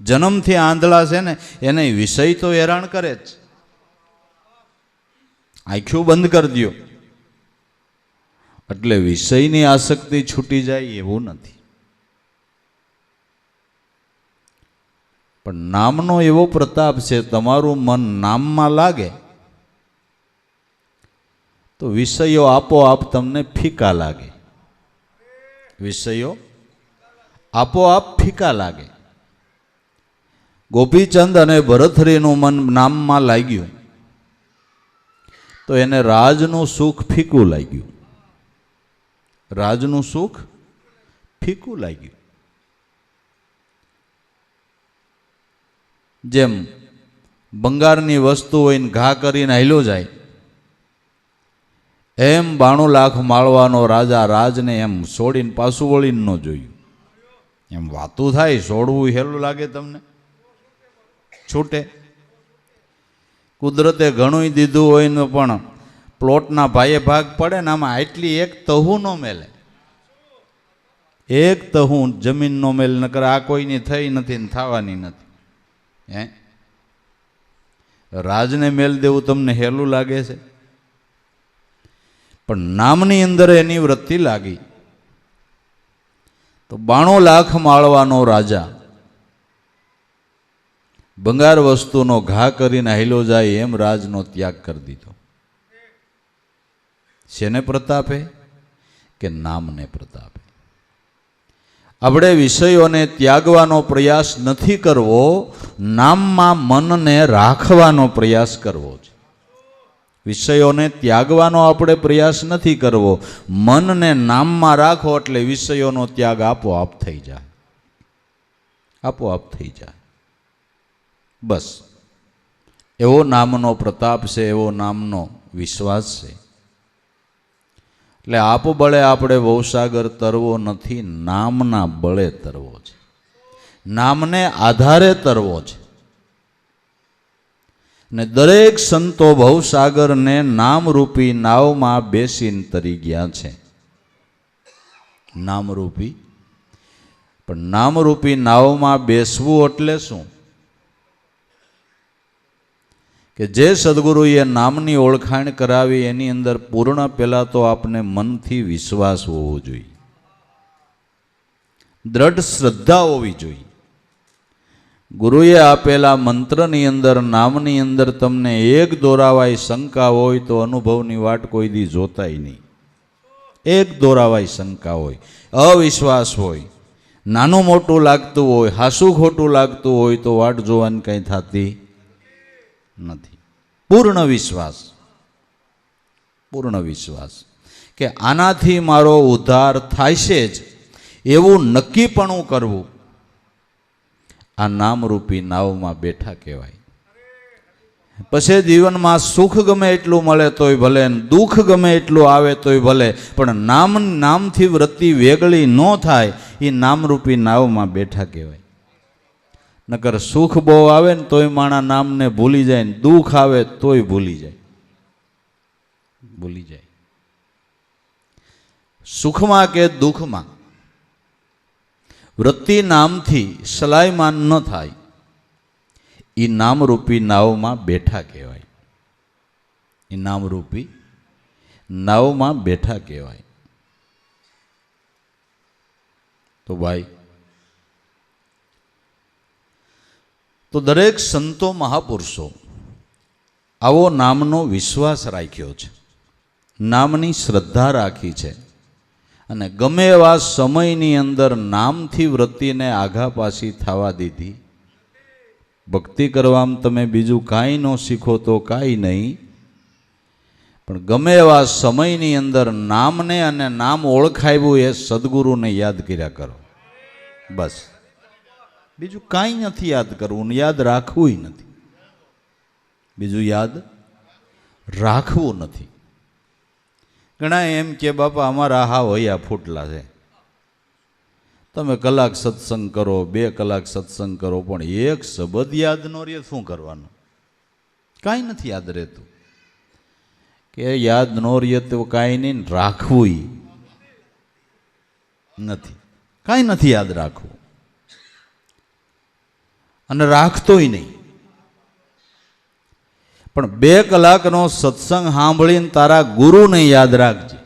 Speaker 1: જન્મથી આંધળા છે ને એને વિષય તો હેરાન કરે જ. આંખું બંધ કરી દો એટલે વિષયની આસક્તિ છૂટી જાય એવું નથી. પણ નામનો એવો પ્રતાપ છે, તમારું મન નામમાં લાગે તો વિષયો આપોઆપ તમને ફીકા લાગે. વિષયો આપોઆપ ફીકા લાગે. ગોપીચંદ અને ભરથરીનું મન નામમાં લાગ્યું તો એને રાજનું સુખ ફીકું લાગ્યું. રાજનું સુખ ફીકું લાગ્યું. જેમ બંગારની વસ્તુ હોય ને ઘા કરીને હાલ્યો જાય, એમ 92 લાખ માળવાનો રાજા રાજને એમ છોડીને પાછું વળીને ન જોયું. એમ વાતું થાય, છોડવું હેલું લાગે તમને? છૂટે. કુદરતે ઘણું દીધું હોય ને પણ પ્લોટના ભાઈએ ભાગ પડે ને આમાં આટલી એક તહું નો મેલે, એક તહું જમીન નો મેલ, નકર આ કોઈની થઈ નથી ને થવાની નથી. હે, રાજને મેલ દેવું તમને હેલું લાગે છે? પણ નામની અંદર એની વૃત્તિ લાગી તો 92 લાખ માળવાનો રાજા બંગાર વસ્તુનો ઘા કરીને હાલ્યો જાય એમ રાજનો ત્યાગ કરી દીધો. શેને પ્રતાપે? કે નામને પ્રતાપે. આપણે વિષયોને ત્યાગવાનો પ્રયાસ નથી કરવો, નામમાં મનને રાખવાનો પ્રયાસ કરવો છે. વિષયોને ત્યાગવાનો આપણે પ્રયાસ નથી કરવો, મનને નામમાં રાખો એટલે વિષયોનો ત્યાગ આપોઆપ થઈ જાય, આપોઆપ થઈ જાય. બસ એવો નામનો પ્રતાપ છે, એવો નામનો વિશ્વાસ છે. એટલે આપ બળે આપણે ભવસાગર તરવો નથી, નામના બળે તરવો છે, નામને આધારે તરવો છે. ને દરેક સંતો ભવસાગરને નામરૂપી નાવમાં બેસીને તરી ગયા છે. નામરૂપી, પણ નામરૂપી નાવમાં બેસવું એટલે શું? કે જે સદગુરુએ નામની ઓળખાણ કરાવી એની અંદર પૂર્ણ પહેલાં તો આપને મનથી વિશ્વાસ હોવો જોઈએ, દ્રઢ શ્રદ્ધા હોવી જોઈએ. ગુરુએ આપેલા મંત્રની અંદર, નામની અંદર તમને એક દોરાવાય શંકા હોય તો અનુભવની વાટ કોઈ દી જોતાય નહીં. એક દોરાવાય શંકા હોય, અવિશ્વાસ હોય, નાનું મોટું લાગતું હોય, હાસું ખોટું લાગતું હોય તો વાટ જોવાની કંઈ થતી નથી. પૂર્ણ વિશ્વાસ, પૂર્ણ વિશ્વાસ કે આનાથી મારો ઉદ્ધાર થાય જ એવું નક્કીપણું કરવું, આ નામરૂપી નાવમાં બેઠા કહેવાય. પછી જીવનમાં સુખ ગમે એટલું મળે તોય ભલે, દુઃખ ગમે એટલું આવે તોય ભલે, પણ નામથી વૃત્તિ વેગળી ન થાય એ નામરૂપી નાવમાં બેઠા કહેવાય. નકર સુખ બહુ આવે ને તોય માણા નામને ભૂલી જાય, ને દુઃખ આવે તોય ભૂલી જાય, ભૂલી જાય. સુખમાં કે દુઃખમાં વૃત્તિ નામથી સલાયમાન ન થાય એ નામરૂપી નાવમાં બેઠા કહેવાય, એ નામરૂપી નાવમાં બેઠા કહેવાય. તો ભાઈ, તો દરેક સંતો મહાપુરુષો આવો નામનો વિશ્વાસ રાખ્યો છે, નામની શ્રદ્ધા રાખી છે. અને ગમે એવા સમયની અંદર નામથી વૃત્તિને આઘા પાછી થવા દીધી. ભક્તિ કરવામાં તમે બીજું કાંઈ ન શીખો તો કાંઈ નહીં, પણ ગમે એવા સમયની અંદર નામને અને નામ ઓળખાવ્યું એ સદગુરુને યાદ કર્યા કરો. બસ બીજું કાંઈ નથી યાદ કરવું, યાદ રાખવું નથી. બીજું યાદ રાખવું નથી. ઘણા એમ કે બાપા અમારા હા વયા ફૂટલા છે, તમે કલાક સત્સંગ કરો, 2 કલાક સત્સંગ કરો, પણ એક શબ્દ યાદ ન રહે શું કરવાનું? કાંઈ નથી યાદ રહેતું. કે યાદ ન રહે તો કાંઈ નહીં, રાખવું નથી. કાંઈ નથી યાદ રાખવું, અને રાખતોય નહીં. પણ 2 કલાકનો સત્સંગ સાંભળીને તારા ગુરુને યાદ રાખજે.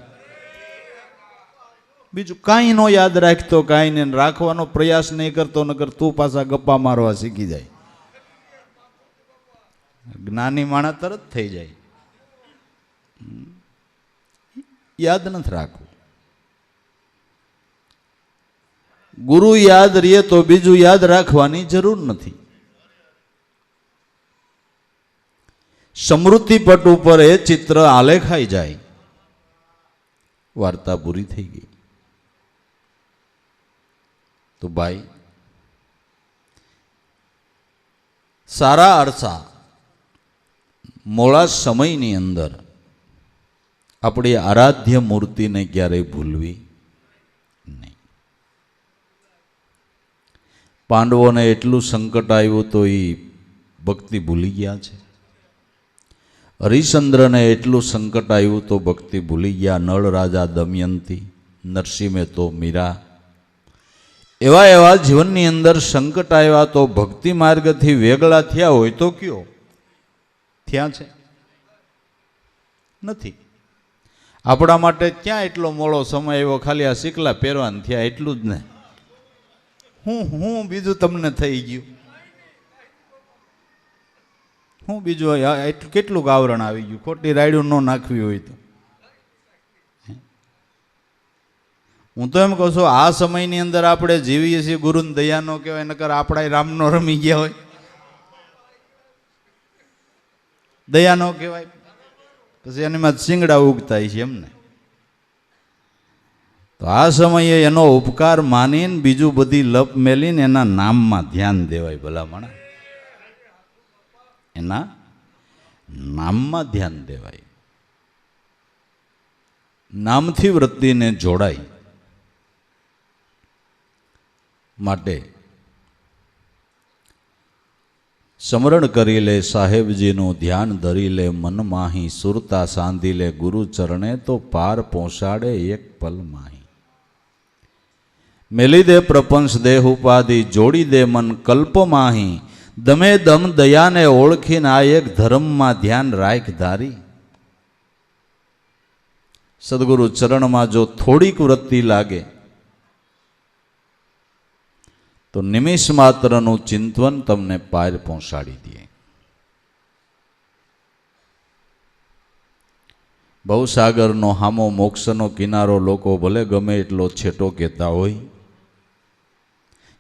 Speaker 1: બીજું કાંઈ નો યાદ રાખતો, કાંઈ નહીં, રાખવાનો પ્રયાસ નહીં કરતો, નકર તું પાછા ગપ્પા મારવા શીખી જાય. જ્ઞાની માણસ તરત થઈ જાય. યાદ નથી રાખવું. ગુરુ યાદ રહે તો બીજું યાદ રાખવાની જરૂર નથી. સ્મૃતિ પટ ઉપર એ ચિત્ર આલેખાઈ જાય, વાર્તા પૂરી થઈ ગઈ. તો ભાઈ, સારા અરસા મોળા સમયની અંદર આપણી આરાધ્ય મૂર્તિને ક્યારેય ભૂલવી નહીં. પાંડવોને એટલું સંકટ આવ્યું તો એ ભક્તિ ભૂલી ગયા છે. હરિશ્ચંદ્રને એટલું સંકટ આવ્યું તો ભક્તિ ભૂલી ગયા. નળ રાજા દમયંતી, નરસિંહ મહેતો, મીરા, એવા એવા જીવનની અંદર સંકટ આવ્યા તો ભક્તિ માર્ગથી વેગળા થયા હોય તો કયો થયા છે? નથી. આપણા માટે ક્યાં એટલો મોડો સમય આવ્યો, ખાલી આ શીકલા પહેરવાના થયા એટલું જ ને. હું બીજું તમને થઈ ગયું? હું બીજું કેટલું આવરણ આવી ગયું? ખોટી રાયડું ન નાખવી હોય તો. હું તો એમ કહું છું, આ સમયની અંદર આપણે જીવીએ છીએ, ગુરુને દયા નો કહેવાય, નકર આપણા રામનો રમી ગયા હોય. દયા નો કહેવાય, પછી એનીમાં શિંગડા ઉગતા છે એમને. તો આ સમયે એનો ઉપકાર માનીને બીજું બધી લપ મેલીને એના નામમાં ધ્યાન દેવાય. ભલામણ એના નામમાં ધ્યાન દેવાય. નામથી વૃત્તિને જોડાય. માટે સ્મરણ કરી લે સાહેબજીનું ધ્યાન ધરી લે, મન માહી સુરતા સાંધી લે, ગુરુ ચરણે તો પાર પહોંચાડે એક પલ માહી. મેલી દે પ્રપંચ દેહ ઉપાધિ, જોડી દે મન કલ્પ માહી, દમે દમ દયાને ઓળખીને આ એક ધર્મમાં ધ્યાન રાખ ધારી. સદગુરુ ચરણમાં જો થોડીક વૃત્તિ લાગે તો નિમિષ માત્રનું ચિંતન તમને પાર પહોંચાડી દે. ભવસાગરનો હામો મોક્ષનો કિનારો લોકો ભલે ગમે એટલો છેટો કહેતા હોય,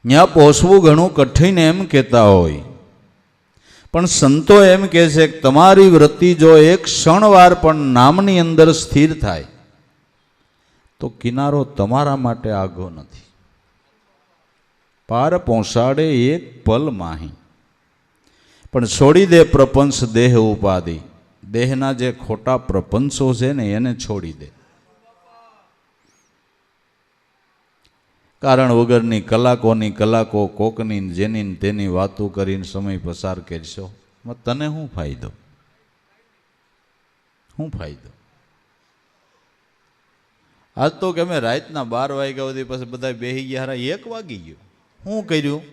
Speaker 1: ત્યાં પહોંચવું ઘણું કઠિન એમ કહેતા હોય, પણ સંતો એમ કહે છે કે તમારી વૃત્તિ જો એક ક્ષણવાર પણ નામની અંદર સ્થિર થાય તો કિનારો તમારા માટે આઘો નથી. પાર પહોંચાડે એક પલ માહી. પણ છોડી દે પ્રપંચ દેહ ઉપાધિ, દેહના જે ખોટા પ્રપંચો છે ને એને છોડી દે. કારણ વગરની કલાકોની કલાકો કોકની જેની તેની વાતો કરીને સમય પસાર કરશો, તને શું ફાયદો? શું ફાયદો? આજ તો કે અમે રાતના 12 વાગ્યા સુધી પછી બધા બેસી ગયા, 1 વાગી ગયો. શું કર્યું?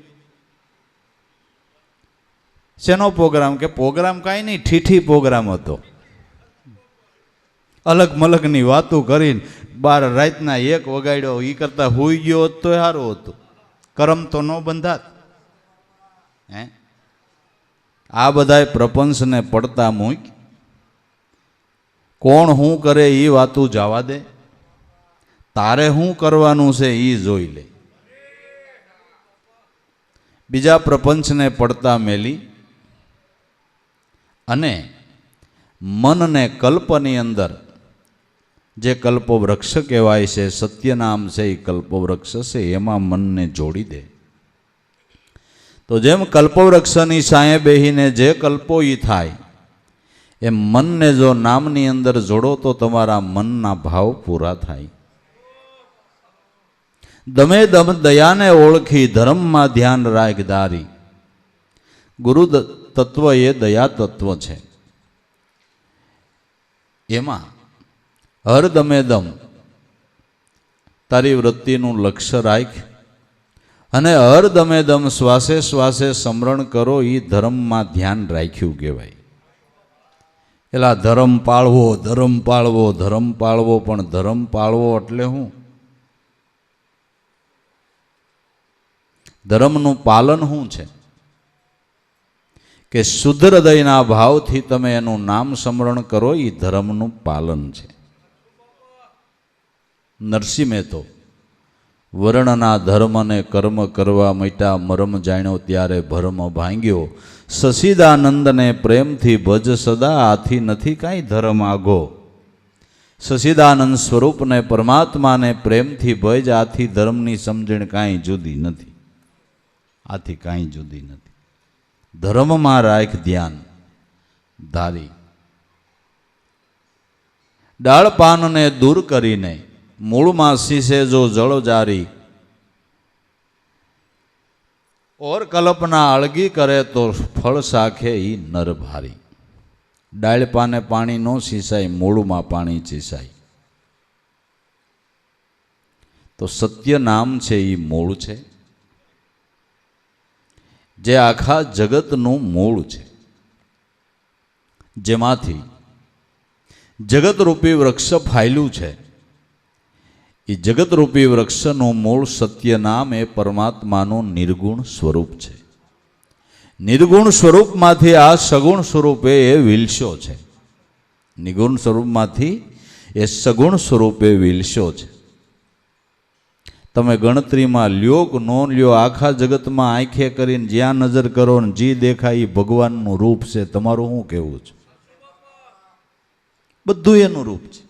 Speaker 1: શેનો પ્રોગ્રામ? કે પ્રોગ્રામ કાંઈ નહીં, ઠીઠી પ્રોગ્રામ હતો. અલગ મલગની વાતો કરીને 12 રાતના 1 વગાડ્યો. એ કરતા હોઈ ગયો હોત તો સારું હતું, કરમ તો ન બંધાત. હે, આ બધા પ્રપંચને પડતા મૂક. કોણ શું કરે એ વાતું જવા દે. તારે શું કરવાનું છે એ જોઈ લે. બીજા પ્રપંચને પડતા મેલી અને મનને કલ્પની અંદર, જે કલ્પવૃક્ષ કહેવાય છે, સત્યનામ છે એ કલ્પવૃક્ષ છે, એમાં મનને જોડી દે. તો જેમ કલ્પવૃક્ષની સાંયે બેહીને જે કલ્પો એ થાય, એમ મનને જો નામની અંદર જોડો તો તમારા મનના ભાવ પૂરા થાય. દમે દમ દયાને ઓળખી ધર્મમાં ધ્યાન રાખ ધારી. ગુરુ તત્વ એ દયા તત્વ છે. એમાં હર દમે દમ તારી વૃત્તિનું લક્ષ્ય રાખ અને હર દમે દમ શ્વાસે શ્વાસે સ્મરણ કરો. એ ધર્મમાં ધ્યાન રાખ્યું કહેવાય. એલા ધર્મ પાળવો, ધર્મ પાળવો, ધર્મ પાળવો. પણ ધર્મ પાળવો એટલે શું? ધર્મનું પાલન શું છે? કે શુદ્ધ હૃદયના ભાવથી તમે એનું નામ સ્મરણ કરો, એ ધર્મનું પાલન છે. નરસિંહ મહેતો વર્ણના ધર્મને કર્મ કરવા મટ્યા, મરમ જાણ્યો ત્યારે ભરમ ભાંગ્યો. સસીદાનંદને પ્રેમથી ભજ સદા, આથી નથી કાંઈ ધર્મ આગો. સસીદાનંદ સ્વરૂપને પરમાત્માને પ્રેમથી ભજ, આથી ધર્મની સમજણ કાંઈ જુદી નથી. આથી કાંઈ જુદી નથી. ધર્મમાં રાખ ધ્યાન ધારી. ડાળ પાનને દૂર કરીને મૂળમાં શીશે જો જળ જારી. ઓર કલ્પના અળગી કરે તો ફળ સાખે ઈ નર ભારી. ડાળ પાને પાણી નો સીસાય, મૂળમાં પાણી ચીસાય. તો સત્ય નામ છે એ મૂળ છે, જે આખા જગતનું મૂળ છે, જેમાંથી જગતરૂપી વૃક્ષ ફાયલું છે. એ જગતરૂપી વૃક્ષનું મૂળ સત્ય નામ એ પરમાત્માનું નિર્ગુણ સ્વરૂપ છે. નિર્ગુણ સ્વરૂપમાંથી આ સગુણ સ્વરૂપે એ વિલસ્યો છે. નિર્ગુણ સ્વરૂપમાંથી એ સગુણ સ્વરૂપે વિલસ્યો છે. તમે ગણતરીમાં લ્યો કે ન લ્યો, આખા જગતમાં આંખે કરીને જ્યાં નજર કરો ને જે દેખાય એ ભગવાનનું રૂપ છે. તમારું શું કહેવું છે? બધું એનું રૂપ છે.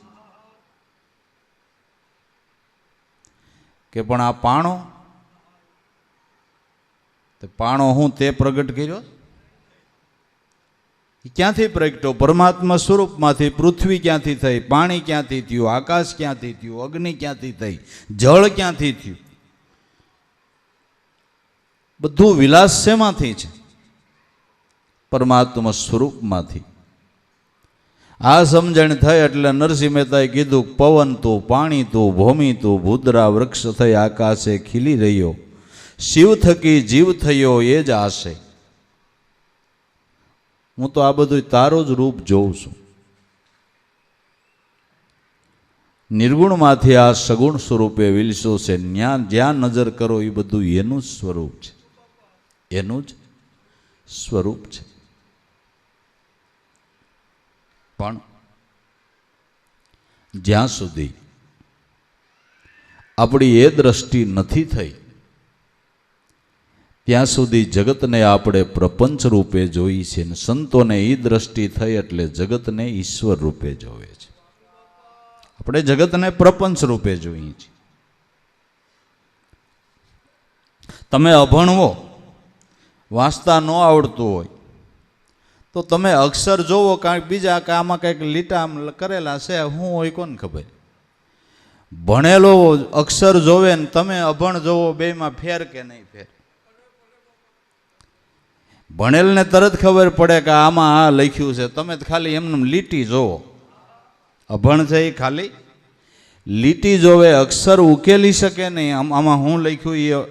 Speaker 1: કે પણ આ પાણો, પાણો હું તે પ્રગટ કર્યો? ક્યાંથી પ્રગટ્યો? પરમાત્મા સ્વરૂપમાંથી. પૃથ્વી ક્યાંથી થઈ? પાણી ક્યાંથી થયું? આકાશ ક્યાંથી થયું? અગ્નિ ક્યાંથી થઈ? જળ ક્યાંથી થયું? બધું વિલાસ શેમાંથી છે? પરમાત્મા સ્વરૂપમાંથી. આ સમજણ થઈ એટલે નરસિંહ મહેતાએ કીધું, પવન તું, પાણી તું, ભૂમિ તું, ભૂદરા વૃક્ષ થઈ આકાશે ખીલી રહ્યો. શિવ થકી જીવ થયો એ જ આશે. હું તો આ બધું તારો જ રૂપ જોઉં છું. નિર્ગુણમાંથી આ સગુણ સ્વરૂપે વિલસો છે. જ્યાં નજર કરો એ બધું એનું જ સ્વરૂપ છે, એનું જ સ્વરૂપ છે. પણ જ્યાં સુધી આપણી એ દ્રષ્ટિ નથી થઈ, ત્યાં સુધી જગતને આપણે પ્રપંચ રૂપે જોઈ છે. સંતોને એ દ્રષ્ટિ થઈ એટલે જગતને ઈશ્વર રૂપે જોવે છે. આપણે જગતને પ્રપંચ રૂપે જોઈએ છીએ. તમે અભણવો, વાંચતા ન આવડતું હોય તો તમે અક્ષર જોવો, કાંઈક બીજા કે આમાં કંઈક લીટા કરેલા છે, શું હોય કોને ખબર. ભણેલો અક્ષર જોવે ને તમે અભણ જોવો, બેમાં ફેર કે નહીં ફેર? ભણેલને તરત ખબર પડે કે આમાં આ લખ્યું છે. તમે ખાલી એમને લીટી જોવો. અભણ છે એ ખાલી લીટી જોવે, અક્ષર ઉકેલી શકે નહીં. આમાં હું લખ્યું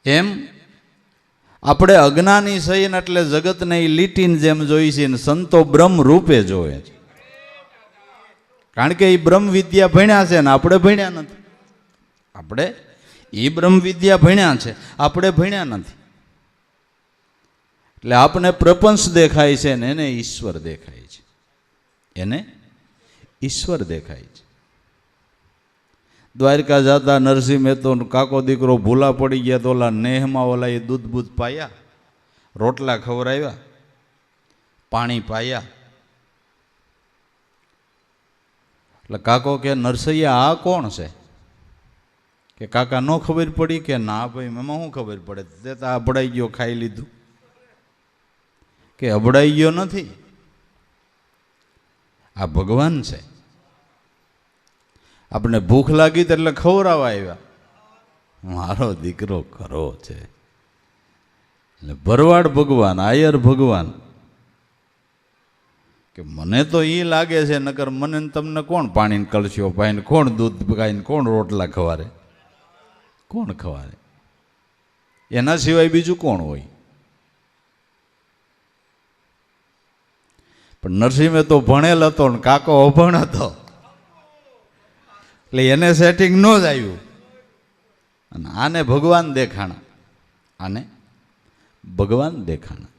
Speaker 1: એમ આપણે અજ્ઞાની છીએ ને એટલે જગતને એ લીટીની જેમ જોઈ છે. સંતો બ્રહ્મ રૂપે જોવે છે, કારણ કે એ બ્રહ્મ વિદ્યા ભણ્યા છે ને આપણે ભણ્યા નથી. આપણે એ બ્રહ્મ વિદ્યા ભણ્યા છે, આપણે ભણ્યા નથી. એટલે આપને પ્રપંચ દેખાય છે ને એને ઈશ્વર દેખાય છે, એને ઈશ્વર દેખાય છે. દ્વારકા જતા નરસિંહ મહેતો કાકો દીકરો ભૂલા પડી ગયા તો ઓલા નેહમાં ઓલા એ દૂધ બૂધ પાયા, રોટલા ખવડાવ્યા, પાણી પાયા. એટલે કાકો કે નરસૈયા આ કોણ છે? કે કાકા નો ખબર પડી? કે ના ભાઈ એમાં શું ખબર પડે, તે તો અભડાઈ ગયો, ખાઈ લીધું. કે અભડાઈ ગયો નથી, આ ભગવાન છે. આપણે ભૂખ લાગી તો એટલે ખવડાવવા આવ્યા. મારો દીકરો ખરો છે. એટલે ભરવાડ ભગવાન, આયર ભગવાન. કે મને તો એ લાગે છે, નકર મને તમને કોણ પાણીને કળશીઓ પાઈને, કોણ દૂધ પાઈને, કોણ રોટલા ખવારે, કોણ ખવારે? એના સિવાય બીજું કોણ હોય? પણ નરસિંહે તો ભણેલ હતો ને કાકો અભણ હતો, એટલે એને સેટિંગ ન જ આવ્યું. અને આને ભગવાન દેખાણા, આને ભગવાન દેખાણા.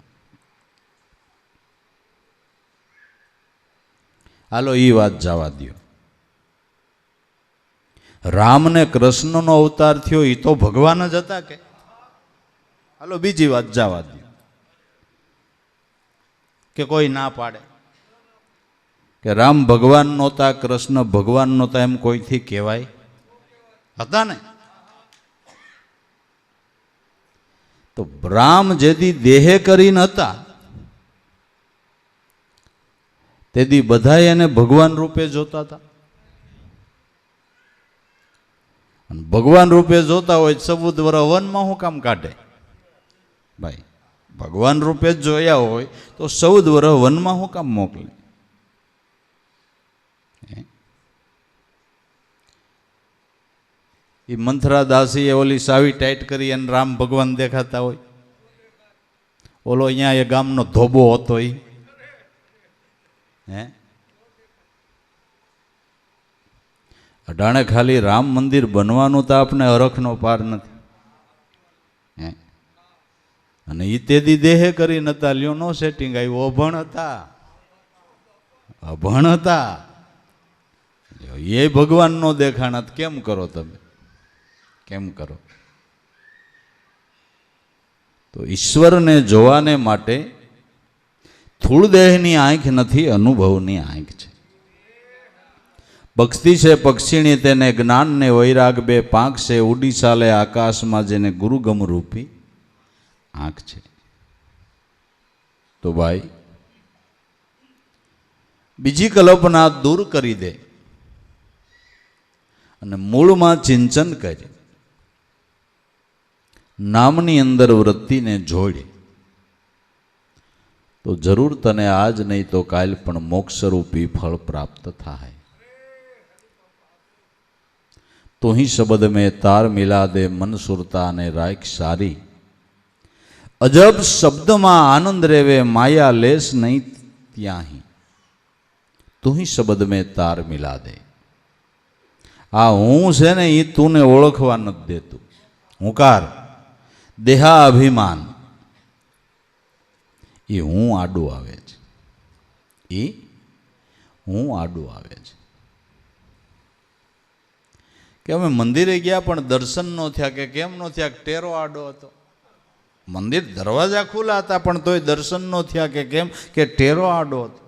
Speaker 1: હાલો એ વાત જવા દો. રામને કૃષ્ણનો અવતાર થયો એ તો ભગવાન જ હતા કે? હાલો બીજી વાત જવા દો. કે કોઈ ના પાડે કે રામ ભગવાન નહોતા, કૃષ્ણ ભગવાન નહોતા, એમ કોઈથી કહેવાય? હતા ને. તો રામ જેથી દેહે કરીને હતા તેથી બધા એને ભગવાન રૂપે જોતા હતા. અને ભગવાન રૂપે જોતા હોય 14 વર્ષ વનમાં શું કામ કાઢે ભાઈ? ભગવાન રૂપે જ જોયા હોય તો 14 વર્ષ વનમાં શું કામ મોકલે? એ મંથરા દાસીએ ઓલી સાવી ટાઈટ કરી અને રામ ભગવાન દેખાતા હોય. ઓલો અહીંયા એ ગામનો ધોબો હતો એ અઢાણે ખાલી રામ મંદિર બનવાનું તો આપણે હરખનો પાર નથી. અને એ તેદી દેહે કરી નતા, લ્યો નો સેટિંગ આવ્યું. અભણ હતા, અભણ હતા. એ ભગવાન નો દેખાણા કેમ કરો તમે? કેમ કરો? તો ઈશ્વરને જોવાને માટે સ્થૂળ દેહની આંખ નથી, અનુભવની આંખ છે. ભક્તિ છે પક્ષીણી, તેને જ્ઞાન ને વૈરાગ બે પાંખ છે. ઉડી ચાલે આકાશમાં, જેને ગુરુગમ રૂપી આંખ છે. તો ભાઈ બીજી કલ્પના દૂર કરી દે અને મૂળમાં ચિંતન કરે, નામની અંદર વૃત્તિને જોડે તો જરૂર તને આજ નહીં તો કાલ પણ મોક્ષરૂપી ફળ પ્રાપ્ત થાય. તું ही शब्द में तार मिला दे, मन सुरता ने राख सारी. अजब शब्द में आनंद रेवे, माया लेस नहीं ત્યાં ही. તું ही शब्द में तार मिला दे. આ હું છે ને એ તું ને ઓળખવા નથી દેતું. હુંકાર, દેહા અભિમાન, એ હું આડું આવે છે. એ હું આડું આવે છે. કે અમે મંદિરે ગયા પણ દર્શન ન થયા. કે કેમ ન થયા? ટેરો આડો હતો. મંદિર દરવાજા ખુલ્લા હતા પણ તોય દર્શન ન થયા. કે કેમ? કે ટેરો આડો હતો.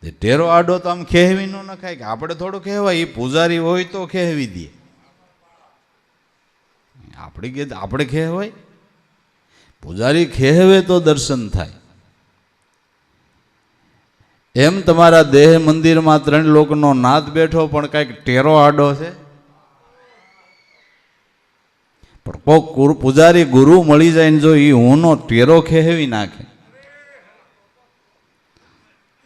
Speaker 1: ટેરો આડો તો આમ ખેહવી ન નખાય. કે આપણે થોડું કહેવાય, એ પૂજારી હોય તો ખેહવી દે. આપણે કહેવાય? પૂજારી ખેહવે તો દર્શન થાય. એમ તમારા દેહ મંદિરમાં 3 લોકનો નાદ બેઠો પણ કાંઈક ટેરો આડો છે. પણ કોક પૂજારી ગુરુ મળી જાય ને જો એ હુંનો ટેરો ખેહવી નાખે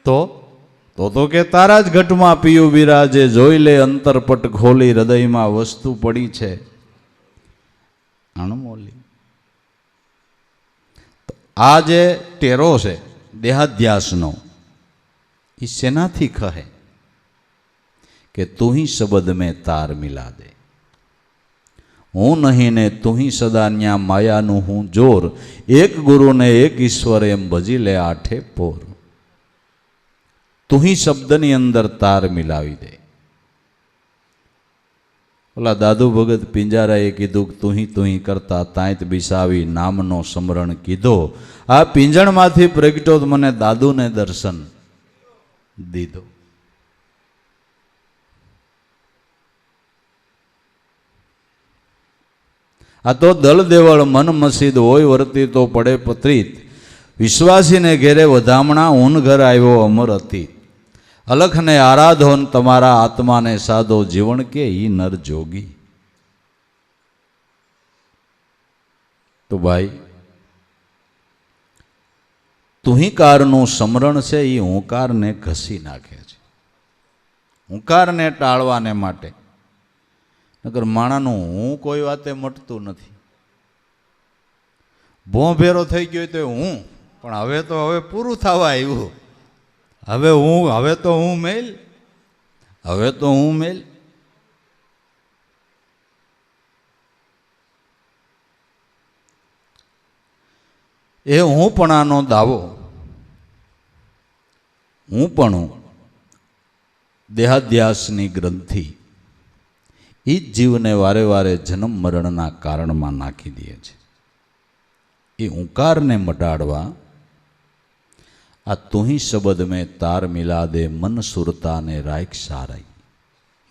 Speaker 1: તો કે તારા જ ઘટમાં પીયું બિરાજે, જોઈ લે અંતરપટ ખોલી, હૃદયમાં વસ્તુ પડી છે અણમોલી. આ જે ટેરો છે દેહાધ્યાસનો, એ શેનાથી કહે? કે તું ही शब्द में तार मिला दे. હું નહીં ને તું ही સદા ન્યા માયાનું હું જોર, એક ગુરુ ને એક ઈશ્વર એમ ભજી લે આઠે પોર. તું ही શબ્દની અંદર તાર મિલાવી દે. ઓલા દાદુ ભગત પિંજારાએ કીધું કે તુહી કરતા તાંત બિસાવી નામનો સ્મરણ કીધો. આ પિંજણમાંથી પ્રગટ્યો તો મને દાદુને દર્શન દીધો. આ તો દળ દેવળ મન મસીદ હોય વર્તી તો પડે પત્રીત. વિશ્વાસીને ઘેરે વધામણા ઊન ઘર આવ્યો અમર હતી. અલખને આરાધોન તમારા આત્માને સાધો જીવન કે ઈ નર જોગી. તો ભાઈ તુહીકારનું સ્મરણ છે એ હુંકારને ઘસી નાખે છે, હુંકારને ટાળવાને માટે. નકર માણાનું હું કોઈ વાતે મટતું નથી. ભોંભેરો થઈ ગયો તો હું, પણ હવે પૂરું થવા આવ્યું. હવે તો હું મેલ. એ હુંપણાનો દાવો, હુંપણું દેહાધ્યાસની ગ્રંથિ એ જ જીવને વારે વારે જન્મ મરણના કારણમાં નાખી દે છે. એ હુંકારને મટાડવા આ તુહી શબ્દ મેં તાર મિલા દે મન સુરતા ને રાખ સારાઈ.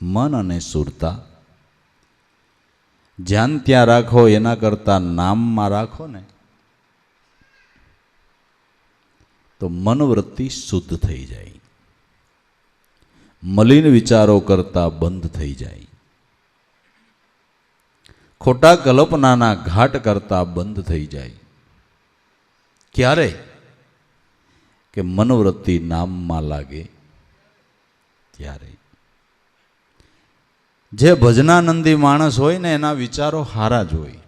Speaker 1: મન અને સુરતા જ્યાં ત્યાં રાખો એના કરતાં નામમાં રાખો ને તો મનવૃત્તિ શુદ્ધ થઈ જાય, મલિન વિચારો કરતા બંધ થઈ જાય, ખોટા કલ્પનાના ઘાટ કરતા બંધ થઈ જાય. ક્યારે? કે મનોવૃત્તિ નામમાં લાગે ત્યારે. જે ભજનાનંદી માણસ હોય ને એના વિચારો હારા જ હોય.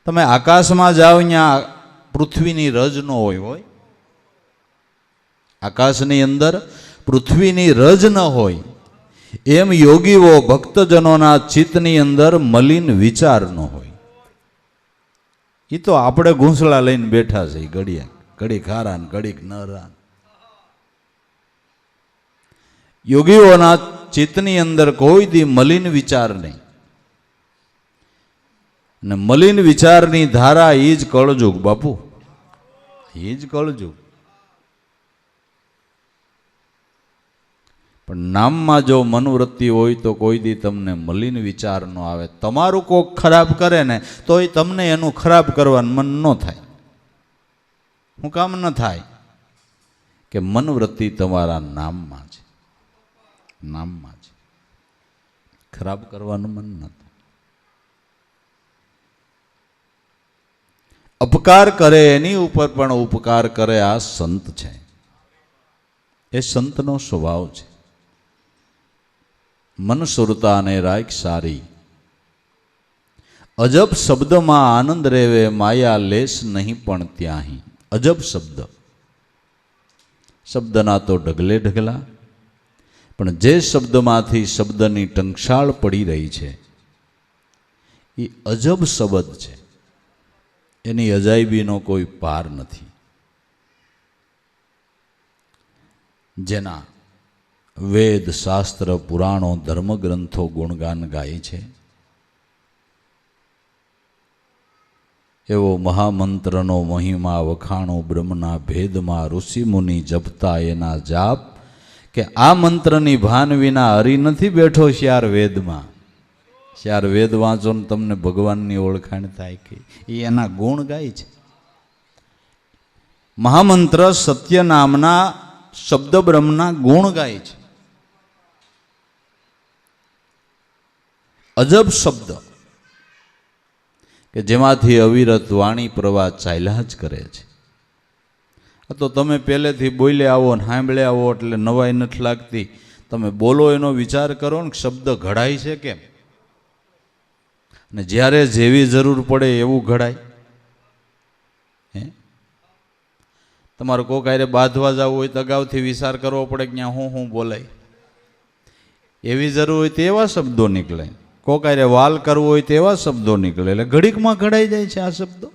Speaker 1: તમે આકાશમાં જાઓ ત્યાં પૃથ્વીની રજ ન હોય. આકાશની અંદર પૃથ્વીની રજ ન હોય. એમ યોગીઓ ભક્તજનોના ચિત્તની અંદર મલિન વિચાર ન હોય. એ તો આપણે ઘૂંસળા લઈને બેઠા છે, ઘડીક હારા ને ઘડીક ન રા. યોગીઓના ચિત્તની અંદર કોઈ દી મલિન વિચાર નહીં. અને મલિન વિચારની ધારા એ જ કળજુગ બાપુ, એ જ કળજુગ. પણ નામમાં જો મનોવૃત્તિ હોય તો કોઈ દી તમને મલિન વિચાર ન આવે. તમારું કોક ખરાબ કરે ને તો એ તમને એનું ખરાબ કરવાનું મન ન થાય. હું કામ ન થાય? કે મનોવૃત્તિ તમારા નામમાં છે, નામમાં છે. ખરાબ કરવાનું મન ન થાય. અપકાર કરે એની ઉપર પણ ઉપકાર કરે આ સંત છે. એ સંતનો સ્વભાવ છે. મન સુરતાને રાખ સારી. અજબ શબ્દમાં આનંદ રેવે માયા લેશ નહીં પણ ત્યાંહી. અજબ શબ્દ, શબ્દના તો ઢગલે ઢગલા, પણ જે શબ્દમાંથી શબ્દની ટંકશાળ પડી રહી છે એ અજબ શબ્દ છે. એની અજાયબીનો કોઈ પાર નથી. જેના વેદ શાસ્ત્ર પુરાણો ધર્મગ્રંથો ગુણગાન ગાય છે એવો મહામંત્રનો મહિમા વખાણો બ્રહ્મના ભેદમાં ઋષિમુનિ જપતા એના જાપ. કે આ મંત્રની ભાન વિના હરી નથી બેઠો શ્યાર વેદમાં. શ્યાર વેદ વાંચો ને તમને ભગવાનની ઓળખાણ થાય કે એ એના ગુણ ગાય છે. મહામંત્ર સત્ય નામના શબ્દ બ્રહ્મના ગુણ ગાય છે. અજબ શબ્દ કે જેમાંથી અવિરત વાણી પ્રવાહ ચાલ્યા જ કરે છે. આ તો તમે પહેલેથી બોલે આવો ને સાંભળે આવો એટલે નવાઈ નથી લાગતી. તમે બોલો એનો વિચાર કરો ને શબ્દ ઘડાય છે કેમ, ને જ્યારે જેવી જરૂર પડે એવું ઘડાય. તમારે કોક આરે બાંધવા જવું હોય તો અગાઉથી વિચાર કરવો પડે કે ત્યાં હું બોલાય. એવી જરૂર હોય તો એવા શબ્દો નીકળે. કોક આરે વાલ કરવો હોય તો એવા શબ્દો નીકળે. એટલે ઘડીકમાં ઘડાઈ જાય છે આ શબ્દો.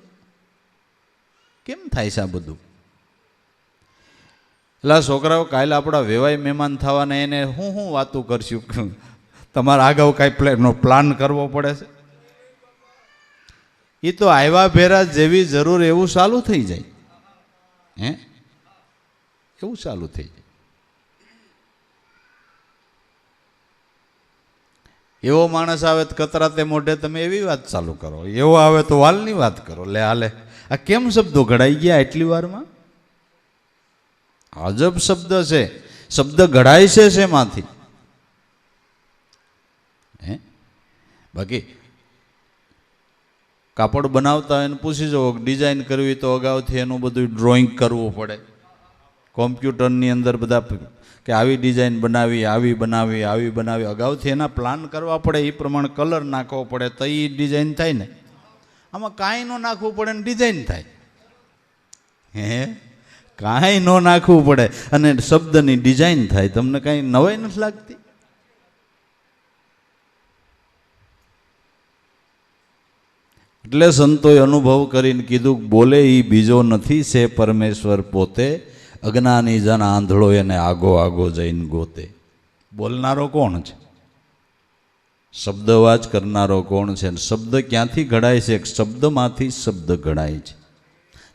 Speaker 1: કેમ થાય છે આ બધું? એટલે છોકરાઓ કાલે આપણા વેવાય મહેમાન થવાના એને હું વાતું કરશું તમારે આગળ કાંઈ પ્લાન કરવો પડે છે? એ તો આવ્યા ભેરા જેવી જરૂર એવું ચાલુ થઈ જાય. હે, એવું ચાલુ થઈ જાય. એવો માણસ આવે તો કતરાતે મોઢે તમે એવી વાત ચાલુ કરો, એવો આવે તો વાલની વાત કરો. લે હાલે, આ કેમ શબ્દો ઘડાઈ ગયા એટલી વારમાં? અજબ શબ્દ છે. શબ્દ ઘડાય છે શેમાંથી? હે, બાકી કાપડ બનાવતા હોય ને પૂછી જવો ડિઝાઇન કરવી તો અગાઉથી એનું બધું ડ્રોઈંગ કરવું પડે. કોમ્પ્યુટરની અંદર બધા કે આવી ડિઝાઇન બનાવી, આવી બનાવી, આવી બનાવી, અગાઉથી એના પ્લાન કરવા પડે. એ પ્રમાણે કલર નાખવો પડે તો એ ડિઝાઇન થાય ને. આમાં કાંઈ ન નાખવું પડે ને ડિઝાઇન થાય. હે, કાંઈ ન નાખવું પડે અને શબ્દની ડિઝાઇન થાય. તમને કાંઈ નવાઈ નથી લાગતી? એટલે સંતોએ અનુભવ કરીને કીધું, બોલે એ બીજો નથી છે પરમેશ્વર પોતે, અજ્ઞાની જન આંધળો એને આગો આગો જઈને ગોતે. બોલનારો કોણ છે? શબ્દવાજ કરનારો કોણ છે? શબ્દ ક્યાંથી ઘડાય છે? શબ્દમાંથી શબ્દ ઘડાય છે.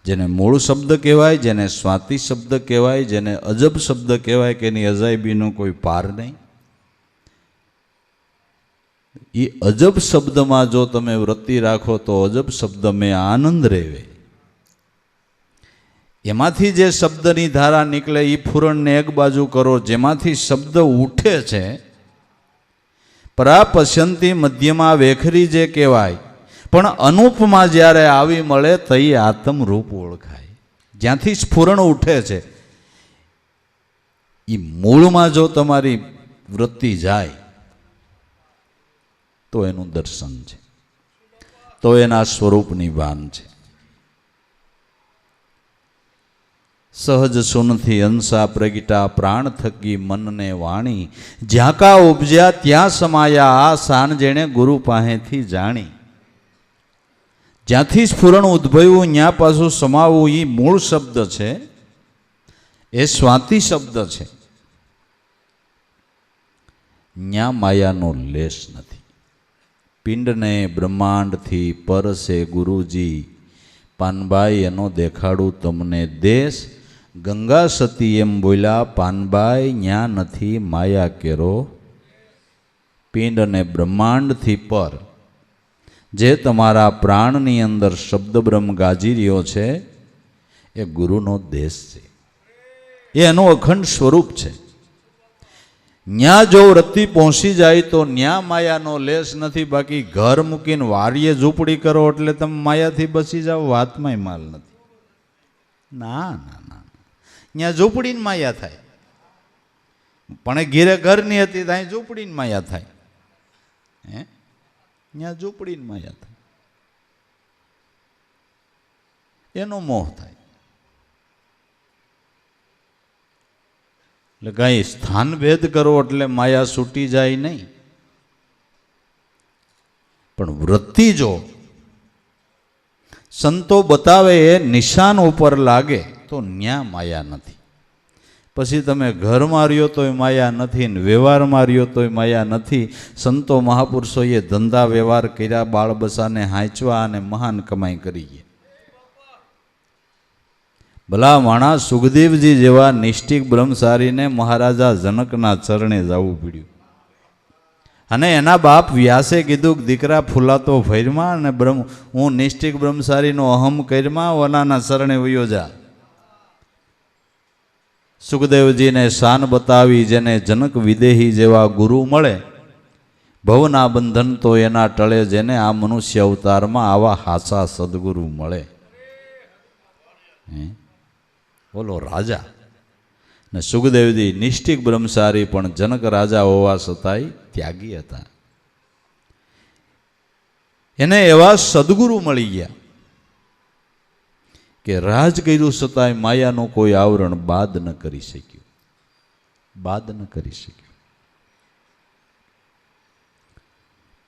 Speaker 1: જેને મૂળ શબ્દ કહેવાય, જેને સ્વાતિ શબ્દ કહેવાય, જેને અજબ શબ્દ કહેવાય કે એની અજાયબીનો કોઈ પાર નહીં. એ અજબ શબ્દમાં જો તમે વૃત્તિ રાખો તો અજબ શબ્દ મેં આનંદ રેવે. એમાંથી જે શબ્દની ધારા નીકળે એ ફૂરણને એક બાજુ કરો. જેમાંથી શબ્દ ઉઠે છે પરા પશ્યંતી મધ્યમાં વેખરી જે કહેવાય, પણ અનુપમાં જ્યારે આવી મળે તઈ આત્મરૂપ ઓળખાય. જ્યાંથી સ્ફુરણ ઉઠે છે એ મૂળમાં જો તમારી વૃત્તિ જાય તો એનું દર્શન છે, તો એના સ્વરૂપની ભાન છે. સહજ સુનથી અંશા પ્રગટા પ્રાણ થકી મનને વાણી, જ્યાં કા ઉપજ્યા ત્યાં સમાયા આ સાન જેણે ગુરુ પાસેથી જાણી. જ્યાંથી સ્ફુરણ ઉદ્ભવ્યું ત્યાં પાછું સમાવવું એ મૂળ શબ્દ છે, એ સ્વાતિ શબ્દ છે. ન્યા માયાનો લેશ નથી. પિંડને બ્રહ્માંડથી પર છે ગુરુજી, પાનબાઈ એનો દેખાડું તમને દેશ. ગંગા સતી એમ બોલ્યા પાનબાઈ, ન્યા નથી માયા કેરો. પિંડ અને બ્રહ્માંડથી પર જે તમારા પ્રાણની અંદર શબ્દ બ્રહ્મ ગાજી રહ્યો છે એ ગુરુનો દેશ છે, એ એનું અખંડ સ્વરૂપ છે. ન્યા જો વૃત્તિ પહોંચી જાય તો ન્યા માયાનો લેશ નથી. બાકી ઘર મૂકીને વારીએ ઝૂંપડી કરો એટલે તમે માયાથી બસી જાઓ, વાતમાંય માલ નથી. ના ના ના, ત્યાં ઝૂંપડીને માયા થાય. પણ ઘીરે ઘરની હતી ત્યાં ઝૂંપડીને માયા થાય. હે, ત્યાં ઝૂંપડીને માયા થાય, એનો મોહ થાય. એટલે કાંઈ સ્થાન ભેદ કરો એટલે માયા છૂટી જાય નહીં. પણ વૃત્તિ જો સંતો બતાવે એ નિશાન ઉપર લાગે તો ન્યા માયા નથી. પછી તમે ઘર માર્યો તોય માયા નથી ને વ્યવહાર માર્યો તોય માયા નથી. સંતો મહાપુરુષોએ ધંધા વ્યવહાર કર્યા, બાળ બસાને હાંચવા અને મહાન કમાઈ કરી. ભલા માણસ સુખદેવજી જેવા નિષ્ઠિક બ્રહ્મચારીને મહારાજા જનકના ચરણે જવું પડ્યું. અને એના બાપ વ્યાસે કીધું કે દીકરા ફૂલાતો ભૈરમાં અને હું નિષ્ઠિક બ્રહ્મચારીનો અહમ કરમાં ઓલાના ચરણે વયો જા. સુખદેવજીને શાન બતાવી. જેને જનક વિદેહી જેવા ગુરુ મળે, ભવના બંધન તો એના ટળે. જેને આ મનુષ્ય અવતારમાં આવા હાસા સદગુરુ મળે. બોલો રાજા ને સુખદેવજી નિષ્ઠિક બ્રહ્મચારી, પણ જનક રાજા હોવા છતાંય ત્યાગી હતા. એને એવા સદગુરુ મળી ગયા કે રાજ કર્યું છતાંય માયાનું કોઈ આવરણ બાદ ન કરી શક્યું, બાદ ન કરી શક્યું.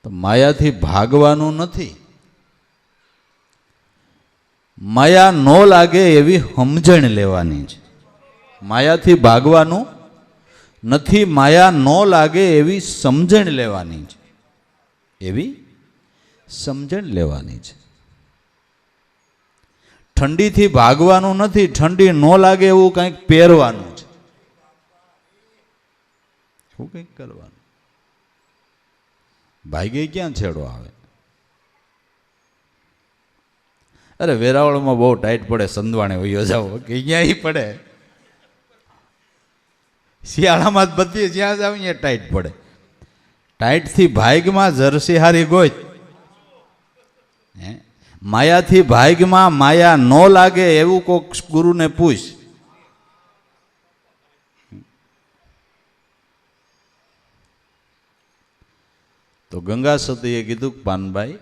Speaker 1: તો માયાથી ભાગવાનું નથી, માયા ન લાગે એવી સમજણ લેવાની છે. માયાથી ભાગવાનું નથી માયા ન લાગે એવી સમજણ લેવાની છે, એવી સમજણ લેવાની છે. ઠંડીથી ભાગવાનું નથી, ઠંડી ન લાગે એવું કંઈક પહેરવાનું છે, શું કંઈક કરવાનું. ભાગે ક્યાં છેડો આવે? અરે વેરાવળમાં બહુ ટાઈટ પડે, સંધવાણે વયો જાવ કે અહીંયા પડે. શિયાળામાં જ બધી જ્યાં જાવ અહીંયા ટાઈટ પડે. ટાઈટથી ભાગમાં જર્સી હારી ગોઈ, માયાથી ભાગમાં માયા ન લાગે એવું કોક ગુરુને પૂછ. તો ગંગા સતીએ કીધું, પાનભાઈ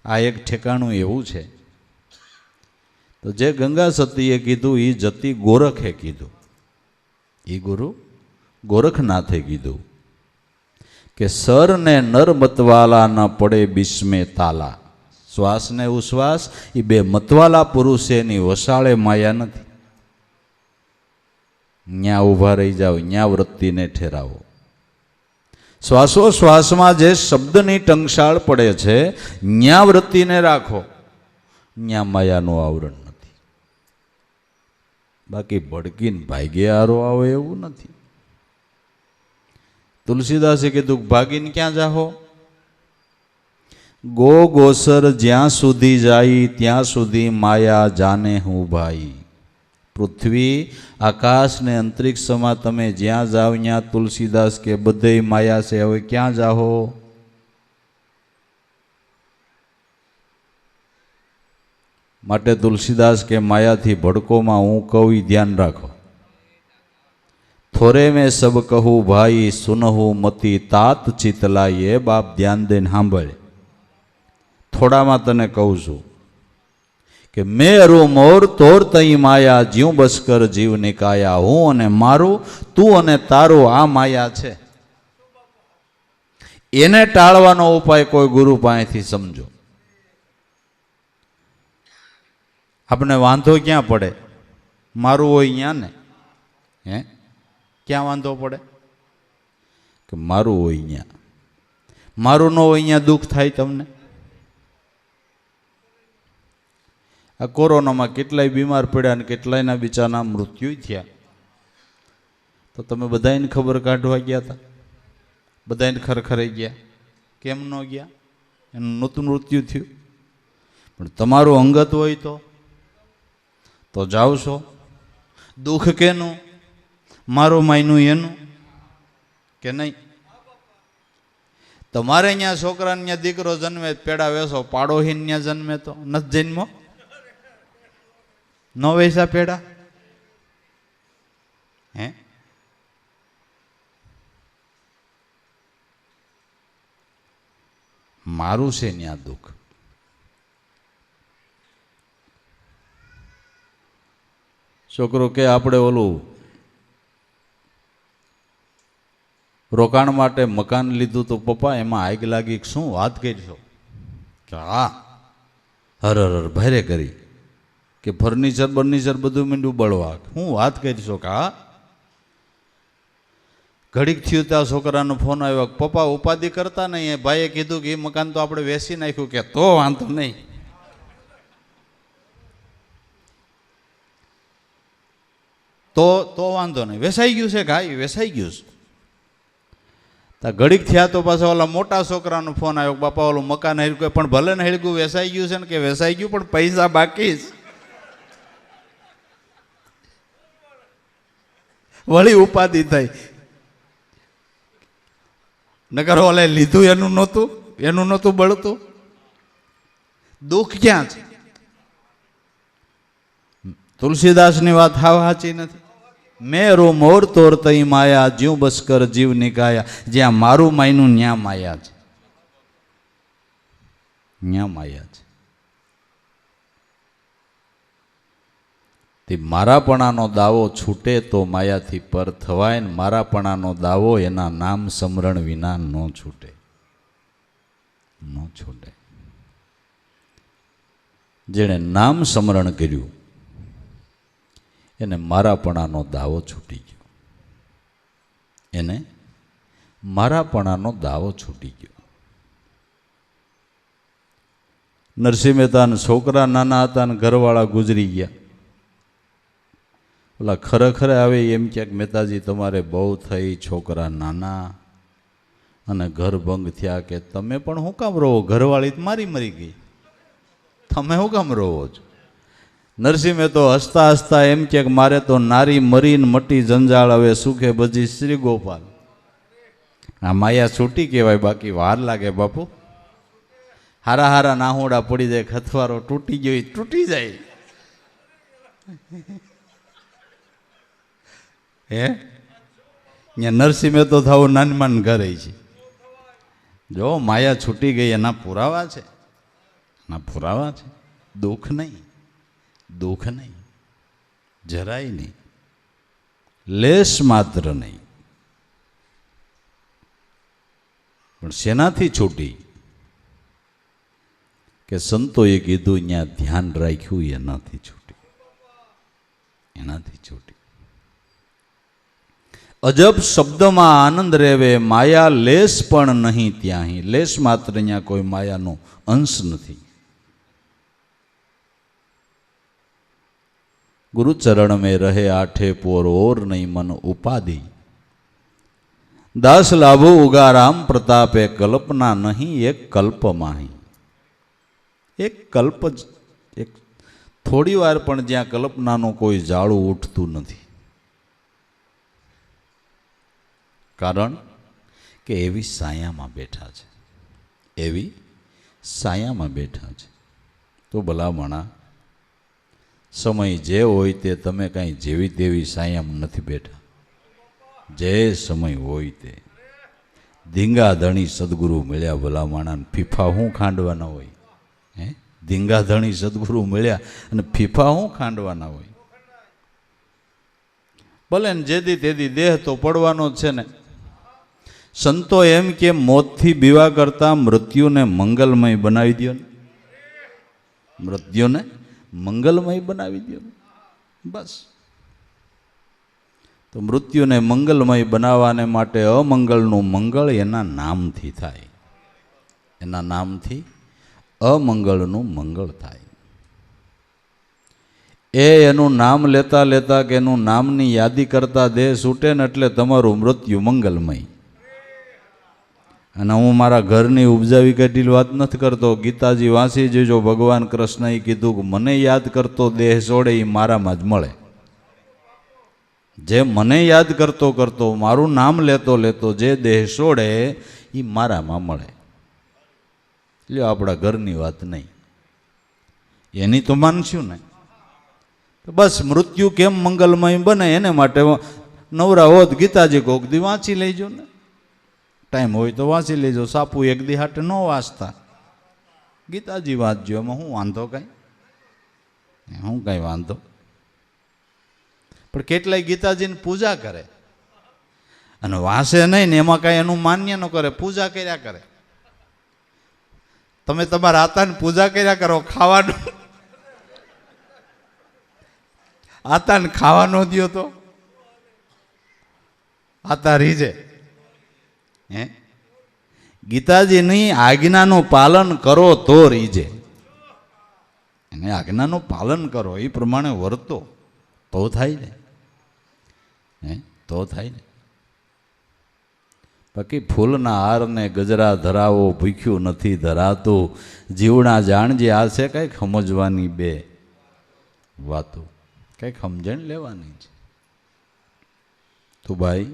Speaker 1: આ એક ઠેકાણું એવું છે. તો જે ગંગા સતીએ કીધું એ જતી ગોરખે કીધું, એ ગુરુ ગોરખનાથે કીધું કે સર ને નર મતવાલા ન પડે બિસ્મે તાલા. શ્વાસ ને ઉશ્વાસ એ બે મતવાલા પુરુષ એની વસાળે માયા નથી. ન્યા ઊભા રહી જાઓ, ન્યા વૃત્તિને ઠેરાવો. શ્વાસોશ્વાસમાં જે શબ્દની ટંકશાળ પડે છે ન્યા વૃત્તિને રાખો, ન્યા માયાનું આવરણ નથી. બાકી ભડકીને ભાગ્ય હારો આવે એવું નથી. તુલસીદાસે કીધું ભાગીને ક્યાં જાહો? ગો ગોસર જ્યાં સુધી જાય ત્યાં સુધી માયા જાને હું ભાઈ. પૃથ્વી આકાશ ને અંતરિક્ષમાં તમે જ્યાં જાઓ ત્યાં તુલસીદાસ કે બધે માયા છે, હવે ક્યાં જાહો? માટે તુલસીદાસ કે માયાથી ભડકોમાં હું કહું ધ્યાન રાખો. થોરે મેં સબ કહું ભાઈ સુનહું મતી તાત ચિતલાઈ. એ બાપ ધ્યાન દઈને સાંભળે. થોડામાં તને કહું છું કે મેં અરુ મોર તોર તઈ માયા જ્યું બસકર જીવ નિકાયા. હું અને મારું, તું અને તારું આ માયા છે. એને ટાળવાનો ઉપાય કોઈ ગુરુ પાસેથી સમજો. આપણે વાંધો ક્યાં પડે? મારું હોય અહીંયા ને, હે ક્યાં વાંધો પડે? કે મારું હોય અહીંયા. મારું ન હોય અહીંયા દુઃખ થાય તમને. આ કોરોનામાં કેટલાય બીમાર પડ્યા અને કેટલાયના બિચારાના મૃત્યુ થયા. તો તમે બધાને ખબર કાઢવા ગયા હતા? બધાને ખરખરાઈ ગયા? કેમ ન ગયા? એનું નહોતું મૃત્યુ થયું. પણ તમારું અંગત હોય તો જાઓ છો. દુઃખ કેનું? મારું માયનું એનું કે નહીં? તમારે અહીંયા છોકરાને ત્યાં દીકરો જન્મે પેડા વેસો, પાડોહીને ત્યાં જન્મે તો નથી જન્મો? નો વૈસા પેડા? હે મારું છે ન્યા દુઃખ. છોકરો કે આપણે ઓલું રોકાણ માટે મકાન લીધું તો પપ્પા એમાં આગ લાગી, શું વાત કરશો? કે હા, હર હર ભારે કરી કે ફર્નિચર બર્નિચર બધું મીંડું બળવા. હું વાત કરીશો? કે હા. ઘડીક થયું ત્યાં છોકરાનો ફોન આવ્યો, પપ્પા ઉપાધિ કરતા નહીં, એ ભાઈએ કીધું કે એ મકાન તો આપણે વેચી નાખ્યું. કે તો વાંધો નહીં. તો વાંધો નહીં, વેસાઈ ગયું છે. કે હા, વેસાઈ ગયું છે. ઘડીક થયા તો પાછા ઓલા મોટા છોકરાનો ફોન આવ્યો, બાપા ઓલું મકાન હળગ્યું. પણ ભલે ને હળગ્યું, વેસાઈ ગયું છે ને? કે વેસાઈ ગયું પણ પૈસા બાકી જ. વળી ઉપાધિ થઈ. નકર ઓલે લીધું એનું નહોતું બળતું. દુઃખ ક્યાં છે? તુલસીદાસની વાત હાવ સાચી નથી. મેરો મોર તોર તઈ માયા જ્યું બસકર જીવ નિકાયા. જ્યાં મારું માયનું ન્યા માયા છે, ન્યા માયા છે. તે મારાપણાનો દાવો છૂટે તો માયાથી પર થવાય ને મારાપણાનો દાવો એના નામ સમરણ વિના ન છૂટે, ન છૂટે. જેણે નામ સમરણ કર્યું એને મારાપણાનો દાવો છૂટી ગયો. એને મારાપણાનો દાવો છૂટી ગયો. નરસિંહ મહેતાના છોકરા નાના હતા ને ઘરવાળા ગુજરી ગયા. ઓલા ખરેખર આવે એમ ક્યાંક મહેતાજી તમારે બહુ થઈ, છોકરા નાના અને ઘર ભંગ થયા, કે તમે પણ શું કામ રહો, ઘરવાળી મારી મરી ગઈ, તમે શું કામ રહો છો? નરસિંહ મહેતો હસતા હસતા એમ કે મારે તો નારી મરીને મટી જંજાળ, હવે સુખે ભજી શ્રી ગોપાલ. આ માયા છૂટી કહેવાય, બાકી વાર લાગે બાપુ. હારા હારા નાહોડા પડી જાય, ખથવારો તૂટી ગયો તૂટી જાય. હે અહીંયા નરસિંહ મહેતો થવું નાનમાન ઘરે છે. જો માયા છૂટી ગઈ એના પુરાવા છે, એના પુરાવા છે. દુઃખ નહીં, દુઃખ નહીં, જરાય નહીં, લેશ માત્ર નહીં. પણ શેનાથી છૂટી? કે સંતોએ કીધું અહીંયા ધ્યાન રાખ્યું, એનાથી છૂટી, એનાથી છૂટી. અજબ શબ્દમાં આનંદ રેવે, માયા લેશ પણ નહીં ત્યાંહી. લેશ માત્ર અહીંયા કોઈ માયાનો અંશ નથી. ગુરુચરણ મેં રહે આઠે પોર, ઓર નહીં મન ઉપાધિ. દાસ લાભો ઉગારામ પ્રતાપે, કલ્પના નહીં એક કલ્પમાહી. એક કલ્પ જ, એક થોડી વાર પણ જ્યાં કલ્પનાનું કોઈ જાળું ઉઠતું નથી. કારણ કે એવી સાયામાં બેઠા છે, એવી સાયામાં બેઠા છે. તો ભલામણા સમય જે હોય તે તમે કાંઈ જેવી તેવી સાયામાં નથી બેઠા. જે સમય હોય તે ધીંગા ધણી સદગુરુ મળ્યા, ભલામણા ફીફા હું ખાંડવાના હોય? હે, ધીંગા ધણી સદગુરુ મળ્યા અને ફીફા હું ખાંડવાના હોય? ભલે ને જેદી તેદી દેહ તો પડવાનો જ છે ને. સંતો એમ કે મોતથી બીવા કરતા મૃત્યુને મંગલમય બનાવી દો ને, મૃત્યુને મંગલમય બનાવી દો. બસ. તો મૃત્યુને મંગલમય બનાવવાને માટે અમંગળનું મંગળ એના નામથી થાય, એના નામથી અમંગળનું મંગળ થાય. એનું નામ લેતા લેતા કે એનું નામની યાદી કરતા દેહ છૂટે ને એટલે તમારું મૃત્યુ મંગલમય. અને હું મારા ઘરની ઉપજાવી કાઢેલી વાત નથી કરતો. ગીતાજી વાંચી જોજો, ભગવાન કૃષ્ણએ કીધું કે મને યાદ કરતો દેહ છોડે એ મારામાં જ મળે. જે મને યાદ કરતો કરતો, મારું નામ લેતો લેતો જે દેહ છોડે એ મારામાં મળે. લ્યો, આપણા ઘરની વાત નહીં, એની તો માનશું ને. તો બસ મૃત્યુ કેમ મંગલમય બને એને માટે નવરા હોત ગીતાજી કોક દી વાંચી લેજો ને. ટાઈમ હોય તો વાંચી લેજો. સાપુ એક દી હાટે ન વાંચતા ગીતાજી વાંચજો, એમાં હું વાંધો કાંઈ? હું કાંઈ વાંધો? પણ કેટલાય ગીતાજીની પૂજા કરે અને વાંચે નહીં ને એમાં કાંઈ એનું માન્ય ન કરે, પૂજા કર્યા કરે. તમે તમારા આતાની પૂજા કર્યા કરો, ખાવાનું આતાને ખાવાનો દો તો આતા રીજે. હે, ગીતાજીની આજ્ઞાનું પાલન કરો તો રીજે. એને આજ્ઞાનું પાલન કરો, એ પ્રમાણે વર્તો તો થાય ને. હે, તો થાય ને. બાકી ફૂલના હારને ગજરા ધરાવો, ભૂખ્યું નથી ધરાતું. જીવણા જાણજે, આ છે કંઈક સમજવાની બે વાતો, કંઈક સમજણ લેવાની છે. તો ભાઈ,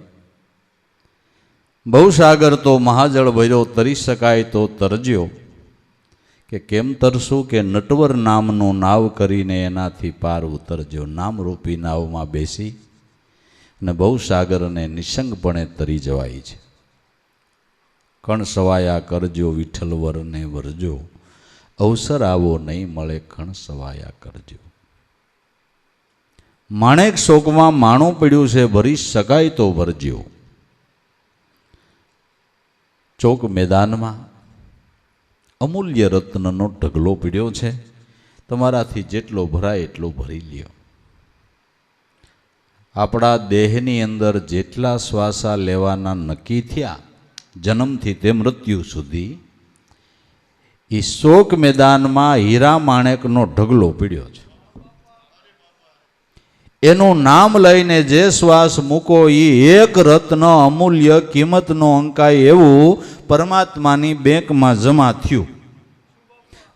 Speaker 1: ભવસાગર તો મહાજળ ભર્યો, તરી શકાય તો તરજ્યો. કે કેમ તરશું? કે નટવર નામનું નાવ કરીને એનાથી પાર ઉતરજો. નામરૂપી નાવમાં બેસી અને ભવસાગરને નિસંગપણે તરી જવાય છે. કણ સવાયા કરજો, વિઠ્ઠલવરને વરજો. અવસર આવો નહીં મળે, કણ સવાયા કરજો. માણેક શોકમાં માણું પડ્યું છે, ભરી શકાય તો ભરજો. ચોક મેદાનમાં અમૂલ્ય રત્નનો ઢગલો પીડ્યો છે, તમારાથી જેટલો ભરાય એટલો ભરી લ્યો. આપણા દેહની અંદર જેટલા શ્વાસા લેવાના નક્કી થયા જન્મથી તે મૃત્યુ સુધી, એ શોક મેદાનમાં હીરા માણેકનો ઢગલો પીડ્યો છે. એનું નામ લઈને જે શ્વાસ મૂકો એ એક રત્ન અમૂલ્ય કિંમતનો અંકાય એવું પરમાત્માની બેંકમાં જમા થયું,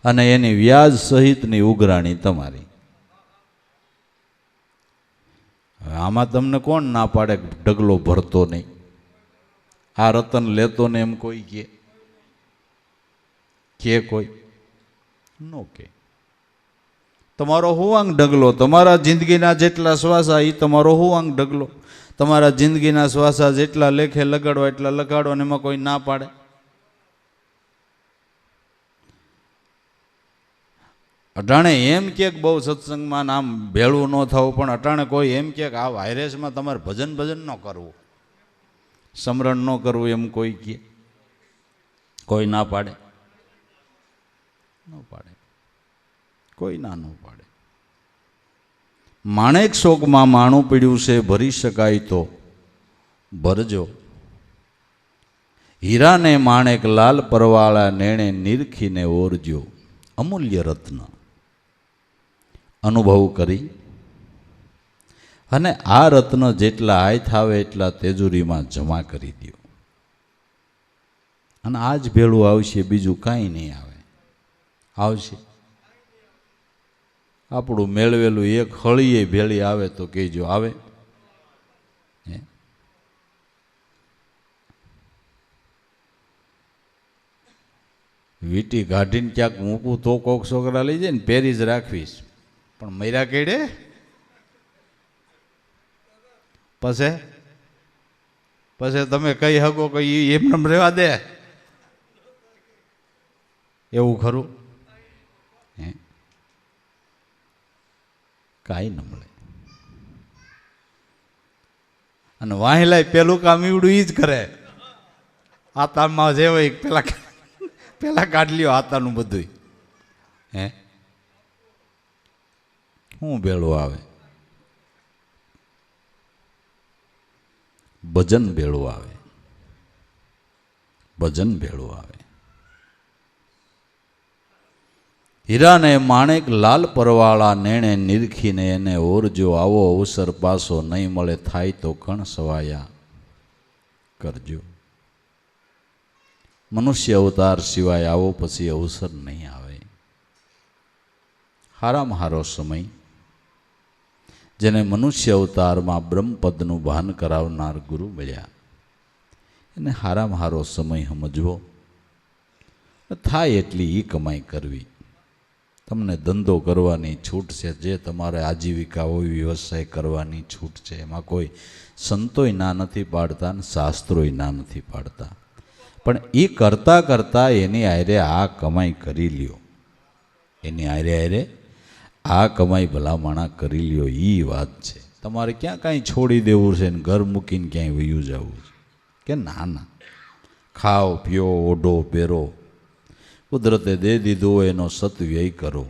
Speaker 1: અને એની વ્યાજ સહિતની ઉઘરાણી તમારી. આમાં તમને કોણ ના પાડે ઢગલો ભરતો નહીં? આ રતન લેતો ને એમ કોઈ કે કોઈ નો કે? તમારો હુવાંગ ઢગલો, તમારા જિંદગીના જેટલા શ્વાસા એ તમારો હુવાંગ ઢગલો. તમારા જિંદગીના શ્વાસા જેટલા લેખે લગાડવા એટલા લગાડો, અને એમાં કોઈ ના પાડે? અટાણે એમ કે બહુ સત્સંગમાં નામ ભેળું ન થવું, પણ અટાણે કોઈ એમ કે આ વાયરસમાં તમારે ભજન ન કરવું, સમરણ ન કરવું, એમ કોઈ કે? કોઈ ના પાડે? ન પાડે, કોઈ ના ન પાડે. માણેક શોકમાં માણું પીડ્યું છે, ભરી શકાય તો ભરજો. હીરાને માણેક લાલ પરવાળા નેણે નિરખીને ઓરજો. અમૂલ્ય રત્ન અનુભવ કરી, અને આ રત્ન જેટલા હાથ આવે એટલા તેજુરીમાં જમા કરી દો. અને આજ ભેળું આવશે, બીજું કાંઈ નહીં આવે. આવશે આપણું મેળવેલું એક હળીએ ભેળી આવે તો કહેજો આવે. વીટી કાઢીને ક્યાંક મૂકું તો કોક છોકરા લઈ જાય ને પહેરી જ રાખવીશ, પણ મૈરા કેડે પછી તમે કઈ હકો કઈ એમને રહેવા દે, એવું ખરું? કાંઈ ન મળે. અને વાહિલાય પેલું કામ ઈવડું ઈ જ કરે. આતામાં જે હોય પેલા કાઢ લ્યો આતાનું બધું. શું ભેળું આવે? ભજન ભેળું આવે, ભજન ભેળું આવે. હીરાને માણેક લાલ પરવાળા નેણે નિરખીને એને ઓરજો. આવો અવસર પાછો નહીં મળે, થાય તો કણ સવાયા કરજો. મનુષ્ય અવતાર સિવાય આવો પછી અવસર નહીં આવે. હારામાં હારો સમય જેને મનુષ્ય અવતારમાં બ્રહ્મપદનું ભાન કરાવનાર ગુરુ મળ્યા, એને હારામાં હારો સમય સમજવો. થાય એટલી એ કમાઈ કરવી. તમને ધંધો કરવાની છૂટ છે, જે તમારે આજીવિકા હોય વ્યવસાય કરવાની છૂટ છે. એમાં કોઈ સંતોય ના નથી પાડતા ને શાસ્ત્રોય ના નથી પાડતા. પણ એ કરતાં કરતાં એની આયરે આ કમાઈ કરી લ્યો, એની આયરે આ કમાઈ ભલામણા કરી લ્યો. એ વાત છે. તમારે ક્યાં કાંઈ છોડી દેવું છે ને ઘર મૂકીને ક્યાંય વયું જવું છે કે? ના ના, ખાઓ પીઓ ઓઢો પહેરો, કુદરતે દે દીધો એનો સત્વ્યય કરો.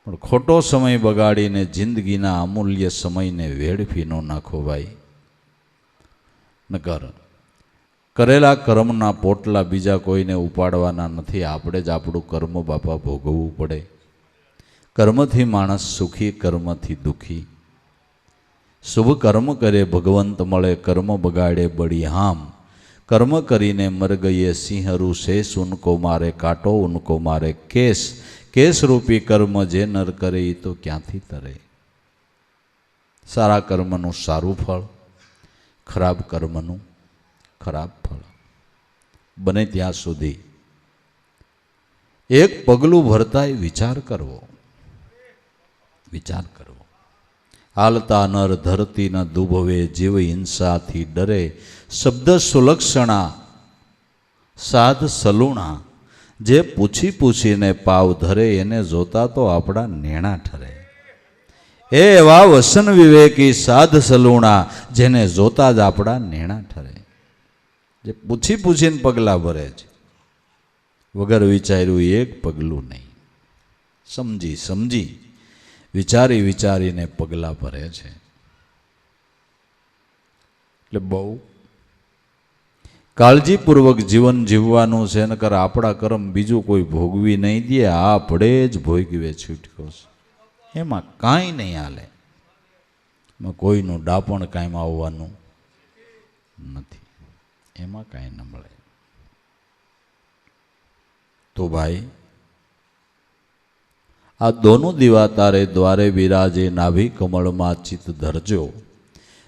Speaker 1: પણ ખોટો સમય બગાડીને જિંદગીના અમૂલ્ય સમયને વેડફી ન નાખો ભાઈ. નકર કરેલા કર્મના પોટલા બીજા કોઈને ઉપાડવાના નથી. આપણે જ આપણું કર્મ બાપા ભોગવવું પડે. કર્મથી માણસ સુખી, કર્મથી દુઃખી. શુભ કર્મ કરે ભગવંત મળે, કર્મ બગાડે બળી હામ. કર્મ કરીને મર ગયે સિંહરું શેષ ઉनको મારે, કાંટો ઉनको મારે કેસ. કેસ રૂપી કર્મ જે નર કરે એ તો ક્યાંથી તરે. સારા કર્મનું સારું ફળ, ખરાબ કર્મનું ખરાબ ફળ. બને ત્યાં સુધી એક પગલું ભરતાય વિચાર કરવો, વિચાર કરવો. હાલતા નર ધરતી ન દુભવે, જીવ હિંસાથી ડરે. શબ્દ સુલક્ષણા સાધ સલુણા, જે પૂછી પૂછીને પાવ ધરે, એને જોતા તો આપણા નેણા ઠરે. એ એવા વસન વિવેકી સાધ સલુણા, જેને જોતા જ આપણા નેણા ઠરે. જે પૂછી પૂછીને પગલાં ભરે છે, વગર વિચાર્યું એક પગલું નહીં. સમજી સમજી વિચારી વિચારીને પગલાં ભરે છે. એટલે બહુ કાળજીપૂર્વક જીવન જીવવાનું છે, નકર આપણા કર્મ બીજું કોઈ ભોગવી નહીં દે, આપણે જ ભોગવે છૂટકો છે. એમાં કાંઈ નહીં હાલે, એમાં કોઈનું ડાપણ કાંઈ આવવાનું નથી, એમાં કાંઈ ન મળે. તો ભાઈ આ દોનું દીવા તારે દ્વારે બિરાજે, નાભી કમળમાં ચિત્ત ધરજો,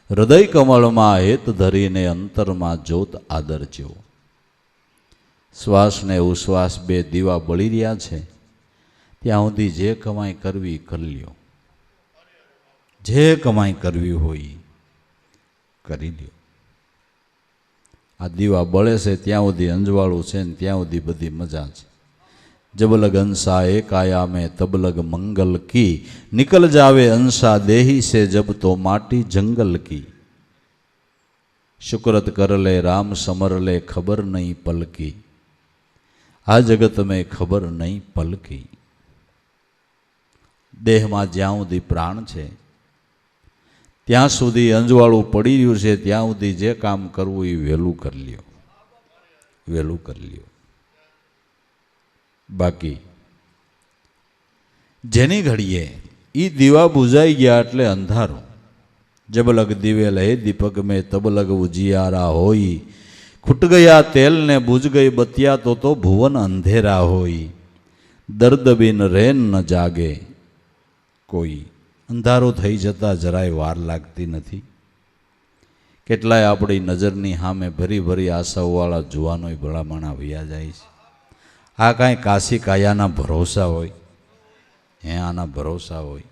Speaker 1: હૃદય કમળમાં હેત ધરીને અંતરમાં જ્યોત આદરજો. શ્વાસ ને ઉશ્વાસ બે દીવા બળી રહ્યા છે, ત્યાં સુધી જે કમાઈ કરવી કરી લ્યો, જે કમાઈ કરવી હોય કરી લ્યો. આ દીવા બળે છે ત્યાં સુધી અંજવાળું છે ને ત્યાં સુધી બધી મજા છે. જબલગ અંશા એકાયા में तबलग मंगल की, निकल जावे अंशा देही से जब तो माटी जंगल की. शुक्रत कर ले राम समर ले खबर नहीं पल की, आ जगत में खबर नहीं पल की. દેહમાં જ્યાં સુધી પ્રાણ છે ત્યાં સુધી અંજવાળું પડી રહ્યું છે, ત્યાં સુધી જે કામ કરવું એ વહેલું કરી લ્યો, વહેલું કરી લ્યો. બાકી જેની ઘડીએ એ દીવા બુઝાઈ ગયા એટલે અંધારું. જબલગ દિવેલ હે દીપક મેં તબલગ ઉજિયારા હોય, ખૂટ ગયા તેલ ને બુझ ગઈ બતિયા તો ભુવન અંધેરા હોય. દર્દ બિન રેન ન જાગે કોઈ, અંધારું થઈ જતા જરાય વાર લાગતી નથી. કેટલાય આપણી નજરની સામે ભરી ભરી આશાઓવાળા જુવાનોય ભલામણા વયા જાય છે. આ કાંઈ કાશી કાયાના ભરોસા હોય? હે, આના ભરોસા હોય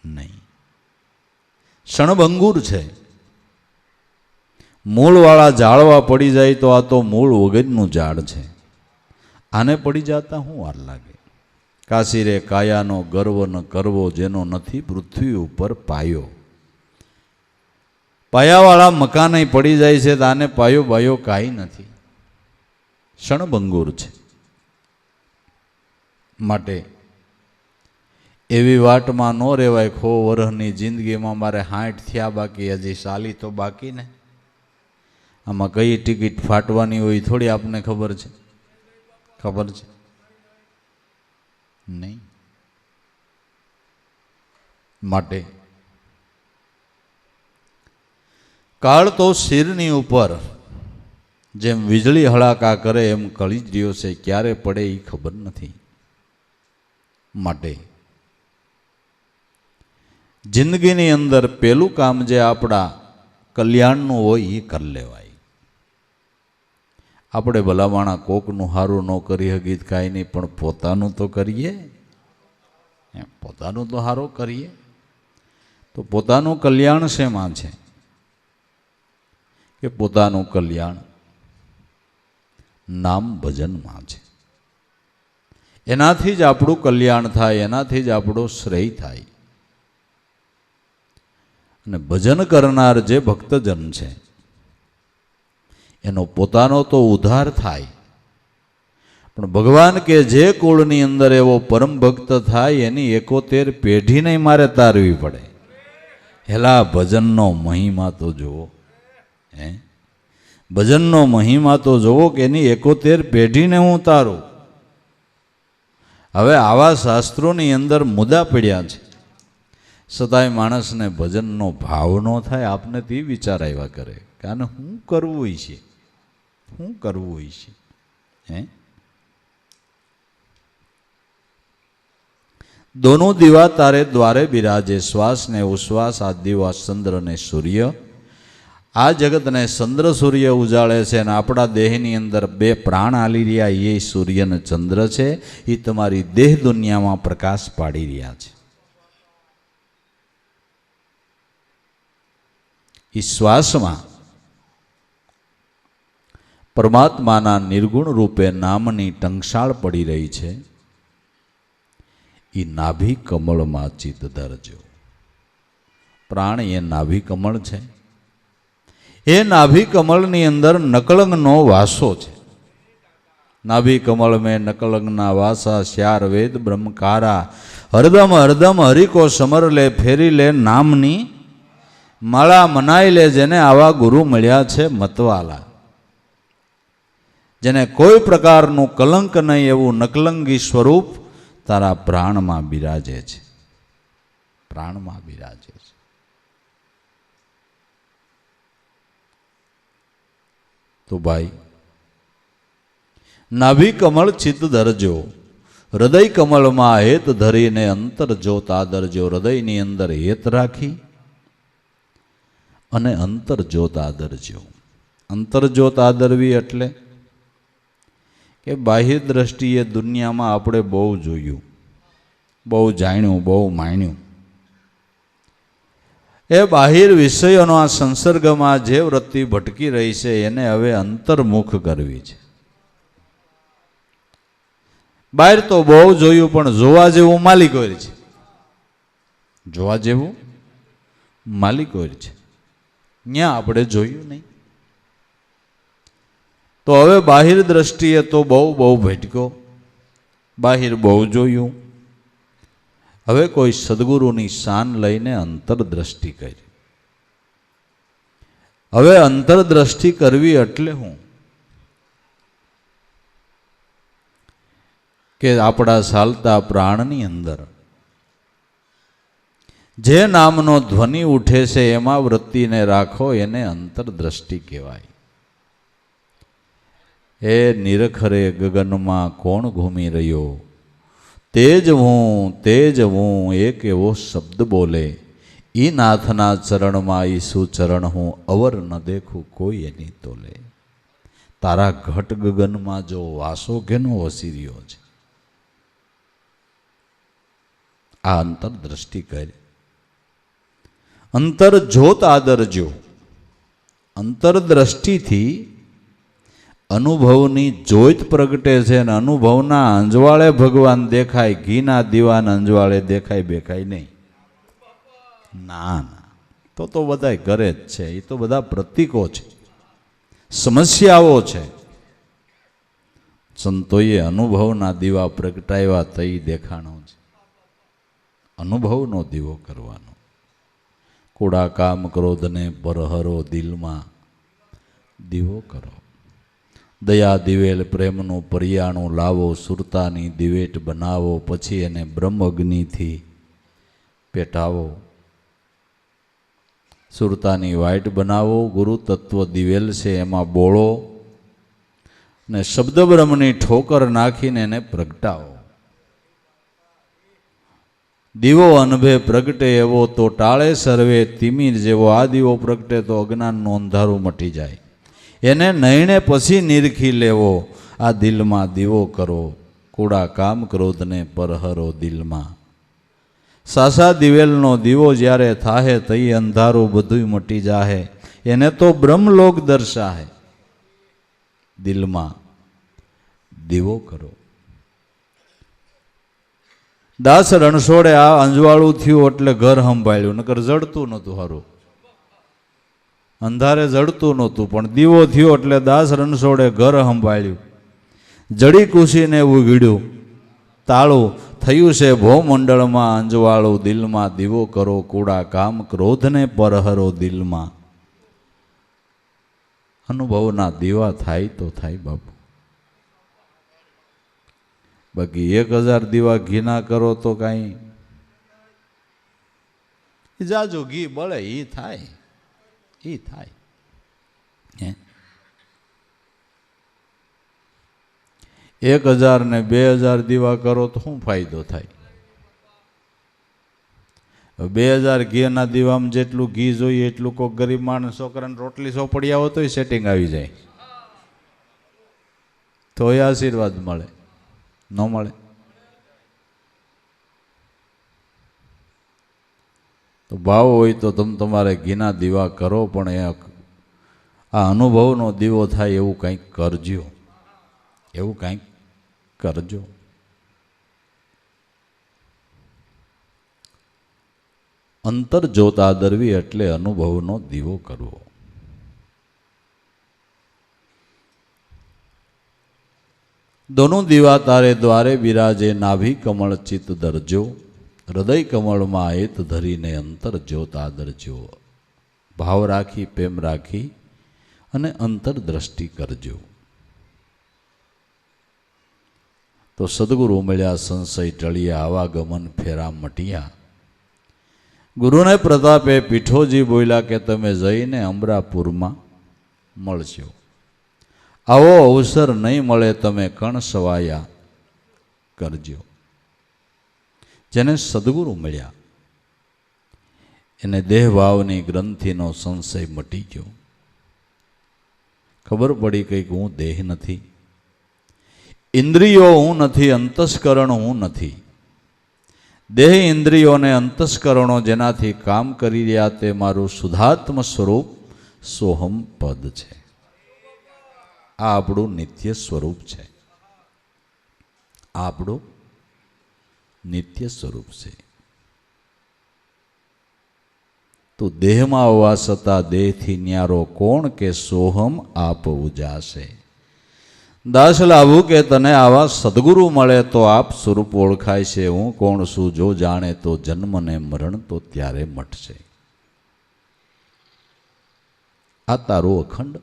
Speaker 1: નહીં. ક્ષણભંગુર છે. મૂળવાળા ઝાડવા પડી જાય તો આ તો મૂળ વગરનું ઝાડ છે, આને પડી જતા શું વાર લાગે? કાશી રે કાયાનો ગર્વ ન કરવો, જેનો નથી પૃથ્વી ઉપર પાયો. પાયાવાળા મકાને પડી જાય છે તો આને પાયો બાયો કાંઈ નથી, ક્ષણભંગુર છે. માટે એવી વાટમાં ન રહેવાય, ખો વરહની જિંદગીમાં મારે 60 થયા બાકી, હજી 40 તો બાકી ને. આમાં કઈ ટિકિટ ફાટવાની હોય થોડી આપને ખબર છે? ખબર છે નહીં. માટે કાળ તો શિરની ઉપર જેમ વીજળી હળાકા કરે એમ કળી જ રહ્યો છે, ક્યારે પડે એ ખબર નથી. માટે જિંદગીની અંદર પહેલું કામ જે આપણા કલ્યાણનું હોય એ કરી લેવાય. આપણે ભલામણા કોકનું સારું ન કરી હકીએ કાંઈ નહીં, પણ પોતાનું તો કરીએ, પોતાનું તો સારું કરીએ. તો પોતાનું કલ્યાણ શેમાં છે? કે પોતાનું કલ્યાણ નામ ભજનમાં છે. એનાથી જ આપણું કલ્યાણ થાય, એનાથી જ આપણો શ્રેય થાય. અને ભજન કરનાર જે ભક્તજન છે એનો પોતાનો તો ઉદ્ધાર થાય, પણ ભગવાન કે જે કુળની અંદર એવો પરમ ભક્ત થાય એની 71 પેઢીને મારે તારવી પડે. હેલા ભજનનો મહિમા તો જુઓ, હે, ભજનનો મહિમા તો જુઓ કે એની 71 પેઢીને હું તારું. હવે આવા શાસ્ત્રોની અંદર મુદ્દા પડ્યા છે, છતાંય માણસને ભજનનો ભાવ ન થાય. આપને તે વિચાર આવ્યા કરે કે આને શું કરવું હોય છે, શું કરવું હોય છે? હે, દોનું દીવા તારે દ્વારે બિરાજે, શ્વાસ ને ઉશ્વાસ આ દીવા ચંદ્ર ને સૂર્ય. આ જગતને ચંદ્ર સૂર્ય ઉજાળે છે, અને આપણા દેહની અંદર 2 પ્રાણ હાલી રહ્યા એ સૂર્ય ને ચંદ્ર છે. એ તમારી દેહ દુનિયામાં પ્રકાશ પાડી રહ્યા છે. એ શ્વાસમાં પરમાત્માના નિર્ગુણ રૂપે નામની ટંકશાળ પડી રહી છે. એ નાભી કમળમાં ચિત્ત ધરજો. પ્રાણ એ નાભી કમળ છે. એ નાભી કમળની અંદર નકલંગનો વાસો છે. નાભી કમળ મેં નકલંગના વાસા, શ્યાર વેદ બ્રહ્મકારા, હરદમ હરદમ હરિકો સમર લે, ફેરી લે નામની માળા મનાઈ લે જેને આવા ગુરુ મળ્યા છે મતવાલા, જેને કોઈ પ્રકારનું કલંક નહીં એવું નકલંગી સ્વરૂપ તારા પ્રાણમાં બિરાજે છે, પ્રાણમાં બિરાજે છે. તો ભાઈ, નાભી કમળ ચિત્ત ધરજો, હૃદય કમળમાં હેત ધરીને અંતર જોત આદરજો. હૃદયની અંદર હેત રાખી અને અંતર જોત આદરજો. અંતર જોત આદરવી એટલે કે બાહ્ય દ્રષ્ટિએ દુનિયામાં આપણે બહુ જોયું, બહુ જાણ્યું, બહુ માણ્યું. એ બાહિર વિષયોના સંસર્ગમાં જે વૃત્તિ ભટકી રહી છે એને હવે અંતર્મુખ કરવી છે. બહાર તો બહુ જોયું પણ જોવા જેવું માલિકોર છે, જોવા જેવું માલિકોર છે, ત્યાં આપણે જોયું નહીં. તો હવે બાહિર દ્રષ્ટિએ તો બહુ બહુ ભટકો, બાહિર બહુ જોયું. હવે કોઈ સદગુરુની શાન લઈને અંતરદ્રષ્ટિ કરી. હવે અંતરદ્રષ્ટિ કરવી એટલે હું કે આપણા ચાલતા પ્રાણની અંદર જે નામનો ધ્વનિ ઉઠે છે એમાં વૃત્તિને રાખો, એને અંતરદ્રષ્ટિ કહેવાય. એ નિરખરે ગગનમાં કોણ ઘૂમી રહ્યો, તેજ હું એક એવો શબ્દ બોલે, ઈ નાથના ચરણમાં ઈ સુચરણ હું અવર ન દેખું કોઈ એની તોલે. તારા ઘટ ગગનમાં જો વાસો ઘેનો વસી રહ્યો છે, આ અંતરદ્રષ્ટિ કરી. અંતર જોત આદરજો. અંતરદ્રષ્ટિથી અનુભવની જોત પ્રગટે છે અને અનુભવના અંજવાળે ભગવાન દેખાય, ઘીના દીવાના અંજવાળે દેખાય બેખાય નહીં. ના ના, તો બધા કરે જ છે. એ તો બધા પ્રતીકો છે, સમસ્યાઓ છે. સંતોએ અનુભવના દીવા પ્રગટાવ્યા તઈ દેખાણો છે. અનુભવનો દીવો કરવાનો. કુડા કામ ક્રોધને પરહરો દિલમાં દીવો કરો. દયા દિવેલ પ્રેમનું પરિયાણું લાવો, સુરતાની દિવેટ બનાવો, પછી એને બ્રહ્મ અગ્નિથી પેટાવો. સુરતાની વાઈટ બનાવો, ગુરુ તત્વ દિવેલ છે એમાં બોળો ને શબ્દ બ્રહ્મની ઠોકર નાખીને એને પ્રગટાવો. દીવો અનભે પ્રગટે એવો તો ટાળે સર્વે તિમિર જેવો. આ દીવો પ્રગટે તો અજ્ઞાનનું અંધારું મટી જાય. એને નયણે પછી નિરખી લેવો. આ દિલમાં દીવો કરો, કુડા કામ ક્રોધને પરહરો દિલમાં. સાસા દિવેલનો દીવો જ્યારે થાહે તઈ અંધારું બધું મટી જાહે. એને તો બ્રહ્મલોક દર્શાહે. દિલમાં દીવો કરો. દાસ રણછોડે આ અંજવાળું થયું એટલે ઘર સંભાળ્યું, નકર જડતું નહોતું. હારું, અંધારે જડતું નહોતું, પણ દીવો થયો એટલે દાસ રણછોડે ઘર સંભાળ્યું. જડી કુશીને ઉઘડ્યું તાળું, થયું છે ભૌમંડળમાં અંજવાળું. દિલમાં દીવો કરો, કુડા કામ ક્રોધને પરહરો દિલમાં. અનુભવના દીવા થાય તો થાય બાપુ. બાકી 1000 દીવા ઘીના કરો તો કાંઈ જાજો ઘી બળે, એ થાય, એ થાય. 1000 ને 2000 દીવા કરો તો શું ફાયદો થાય? 2000 ઘીના દીવામાં જેટલું ઘી જોઈએ એટલું કોઈ ગરીબ માણસ છોકરાને રોટલી સોપડિયા હોય તો સેટિંગ આવી જાય, તો એ આશીર્વાદ મળે, ન મળે. તો ભાવ હોય તો તમે તમારે ઘીના દીવા કરો, પણ એ આ અનુભવનો દીવો થાય એવું કંઈક કરજો, એવું કંઈક કરજો. અંતર જોત આદરવી એટલે અનુભવનો દીવો કરવો. दोनों दीवा तारे द्वारे विराजे, नाभि कमल चित दरजो. हृदय कमल में आयत धरी ने अंतर ज्योत आदरजो. ભાવ રાખી, પ્રેમ રાખી અને અંતરદ્રષ્ટિ કરજો. તો સદગુરુ મળ્યા, સંશય ટળ્યા, આવાગમન ફેરા મટ્યા. ગુરુને પ્રતાપે પીઠોજી બોલ્યા કે તમે જઈને અમરાપુરમાં મળશો. આવો અવસર નહીં મળે, તમે કણ સવાયા કરજો. જેને સદગુરુ મળ્યા એને દેહભાવની ગ્રંથિનો સંશય મટી ગયો. ખબર પડી કંઈક હું દેહ નથી, ઇન્દ્રિયો હું નથી, અંતસ્કરણ હું નથી. દેહ ઇન્દ્રિયોને અંતસ્કરણો જેનાથી કામ કરી રહ્યા તે મારું શુદ્ધાત્મ સ્વરૂપ સોહમ પદ છે. આ આપણું નિત્ય સ્વરૂપ છે. આ આપણું નિત્ય સ્વરૂપ છે. તો દેહમાં હોવા છતાં દેહથી ન્યારો કોણ કે સોહમ આપ ઉજાશે. દાસ લાભુ કે તને આવા સદગુરુ મળે તો આપ સ્વરૂપ ઓળખાય છે. હું કોણ છું જો જાણે તો જન્મ ને મરણ તો ત્યારે મટશે. આ તારું અખંડ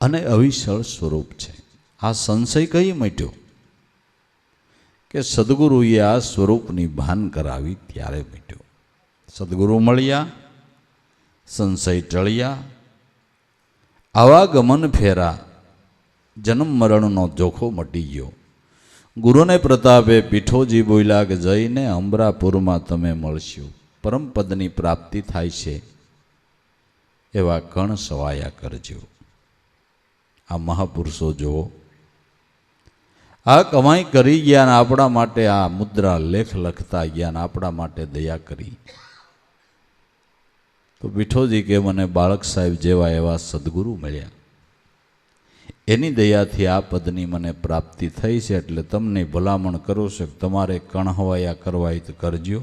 Speaker 1: અને અવિચળ સ્વરૂપ છે. આ સંશય કઈ મટ્યો કે સદગુરુએ આ સ્વરૂપની ભાન કરાવી ત્યારે મટ્યો. સદગુરુ મળ્યા, સંશય ટળ્યા, આવાગમન ફેરા, જન્મ મરણનો જોખો મટી ગયો. ગુરુને પ્રતાપે પીઠોજી બોલ્યા કે જઈને અમરાપુરમાં તમે મળશો. પરમપદની પ્રાપ્તિ થાય છે એવા કણ સવાયા કરજો. આ મહાપુરુષો જુઓ, આ કમાઈ કરી ગયા ને આપણા માટે આ મુદ્રા લેખ લખતા ગયા ને આપણા માટે દયા કરી. તો પીઠોજી કે મને બાળક સાહેબ જેવા એવા સદગુરુ મળ્યા, એની દયાથી આ પદની મને પ્રાપ્તિ થઈ છે. એટલે તમને ભલામણ કરું છું કે તમારે કણહવાયા કરવા હોય તો કરજો.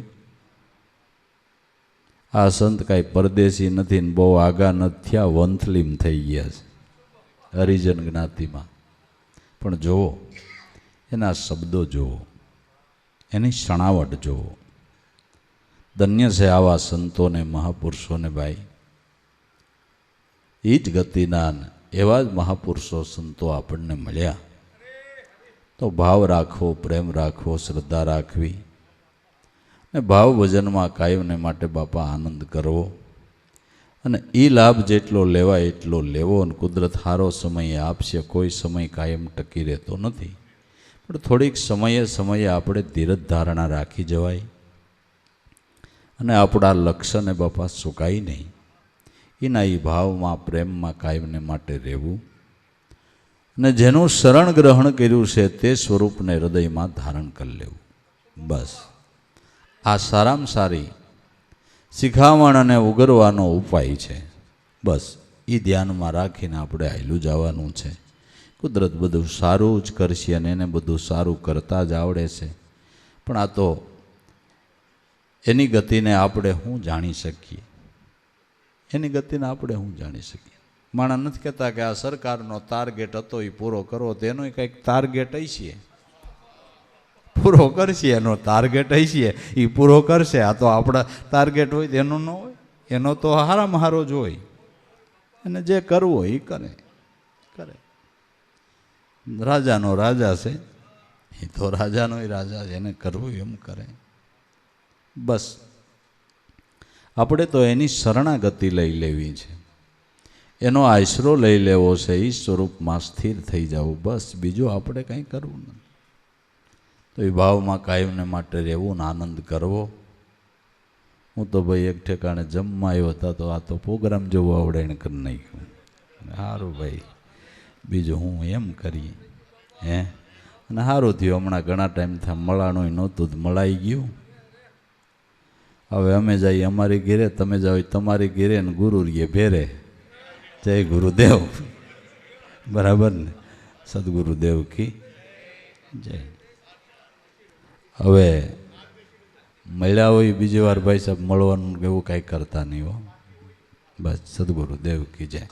Speaker 1: આ સંત કાંઈ પરદેશી નથી ને બહુ આગા નથી થયા, વંથલીમ થઈ ગયા છે હરિજન જ્ઞાતિમાં. પણ જુઓ એના શબ્દો જુઓ, એની શણાવટ જુઓ. ધન્ય છે આવા સંતોને, મહાપુરુષોને. ભાઈ એ જ ગતિના એવા જ મહાપુરુષો સંતો આપણને મળ્યા. તો ભાવ રાખવો, પ્રેમ રાખવો, શ્રદ્ધા રાખવી ને ભાવ ભજનમાં કાયમને માટે બાપા આનંદ કરવો. અને એ લાભ જેટલો લેવાય એટલો લેવો. અને કુદરત સારો સમય આપશે. કોઈ સમય કાયમ ટકી રહેતો નથી, પણ થોડીક સમયે આપણે ધીરજ ધારણા રાખી જવાય અને આપણા લક્ષ્યને બાપા સુકાય નહીં. એના એ ભાવમાં, પ્રેમમાં કાયમને માટે રહેવું. અને જેનું શરણ ગ્રહણ કર્યું છે તે સ્વરૂપને હૃદયમાં ધારણ કરી લેવું. બસ આ સારામાં સારી શિખામણ અને ઉગરવાનો ઉપાય છે. બસ એ ધ્યાનમાં રાખીને આપણે હાલ્યું જવાનું છે. કુદરત બધું સારું જ કરશે અને એને બધું સારું કરતા જ આવડે છે. પણ આ તો એની ગતિને આપણે શું જાણી શકીએ? એની ગતિને આપણે શું જાણી શકીએ? માણસ નથી કહેતા કે આ સરકારનો ટાર્ગેટ હતો એ પૂરો કરો, તો એનો કંઈક ટાર્ગેટ હશે, પૂરો કરશે. એનો ટાર્ગેટ હશે, એ પૂરો કરશે. આ તો આપણા ટાર્ગેટ હોય તો એનો ન હોય. એનો તો હારામાં હારો જ હોય. અને જે કરવું હોય એ કરે. રાજાનો રાજા છે, એ તો રાજાનો રાજા છે, એને કરવું એમ કરે. બસ આપણે તો એની શરણાગતિ લઈ લેવી છે, એનો આશરો લઈ લેવો છે, એ સ્વરૂપમાં સ્થિર થઈ જવું. બસ બીજું આપણે કંઈ કરવું નથી. તો એ ભાવમાં કાયમને માટે રહેવું ને આનંદ કરવો. હું તો ભાઈ એક ઠેકાણે જમવા આવ્યો હતા, તો આ તો પ્રોગ્રામ જોવો આવડે એને કરી નાખ્યું. સારું ભાઈ, બીજું હું એમ કરીએ હે. અને સારું થયું, હમણાં ઘણા ટાઈમથી મળાણું નહોતું, મળાઈ ગયું. હવે અમે જઈએ અમારી ઘેરે, તમે જાઓ તમારી ઘેરે, ને ગુરુ રીએ ભેરે. જય ગુરુદેવ. બરાબર ને? સદગુરુદેવ કી જય. હવે મળ્યા હોય બીજી વાર ભાઈ સાહેબ મળવાનું એવું કાંઈ કરતા નહીં હો. બસ સદગુરુદેવ કી જય.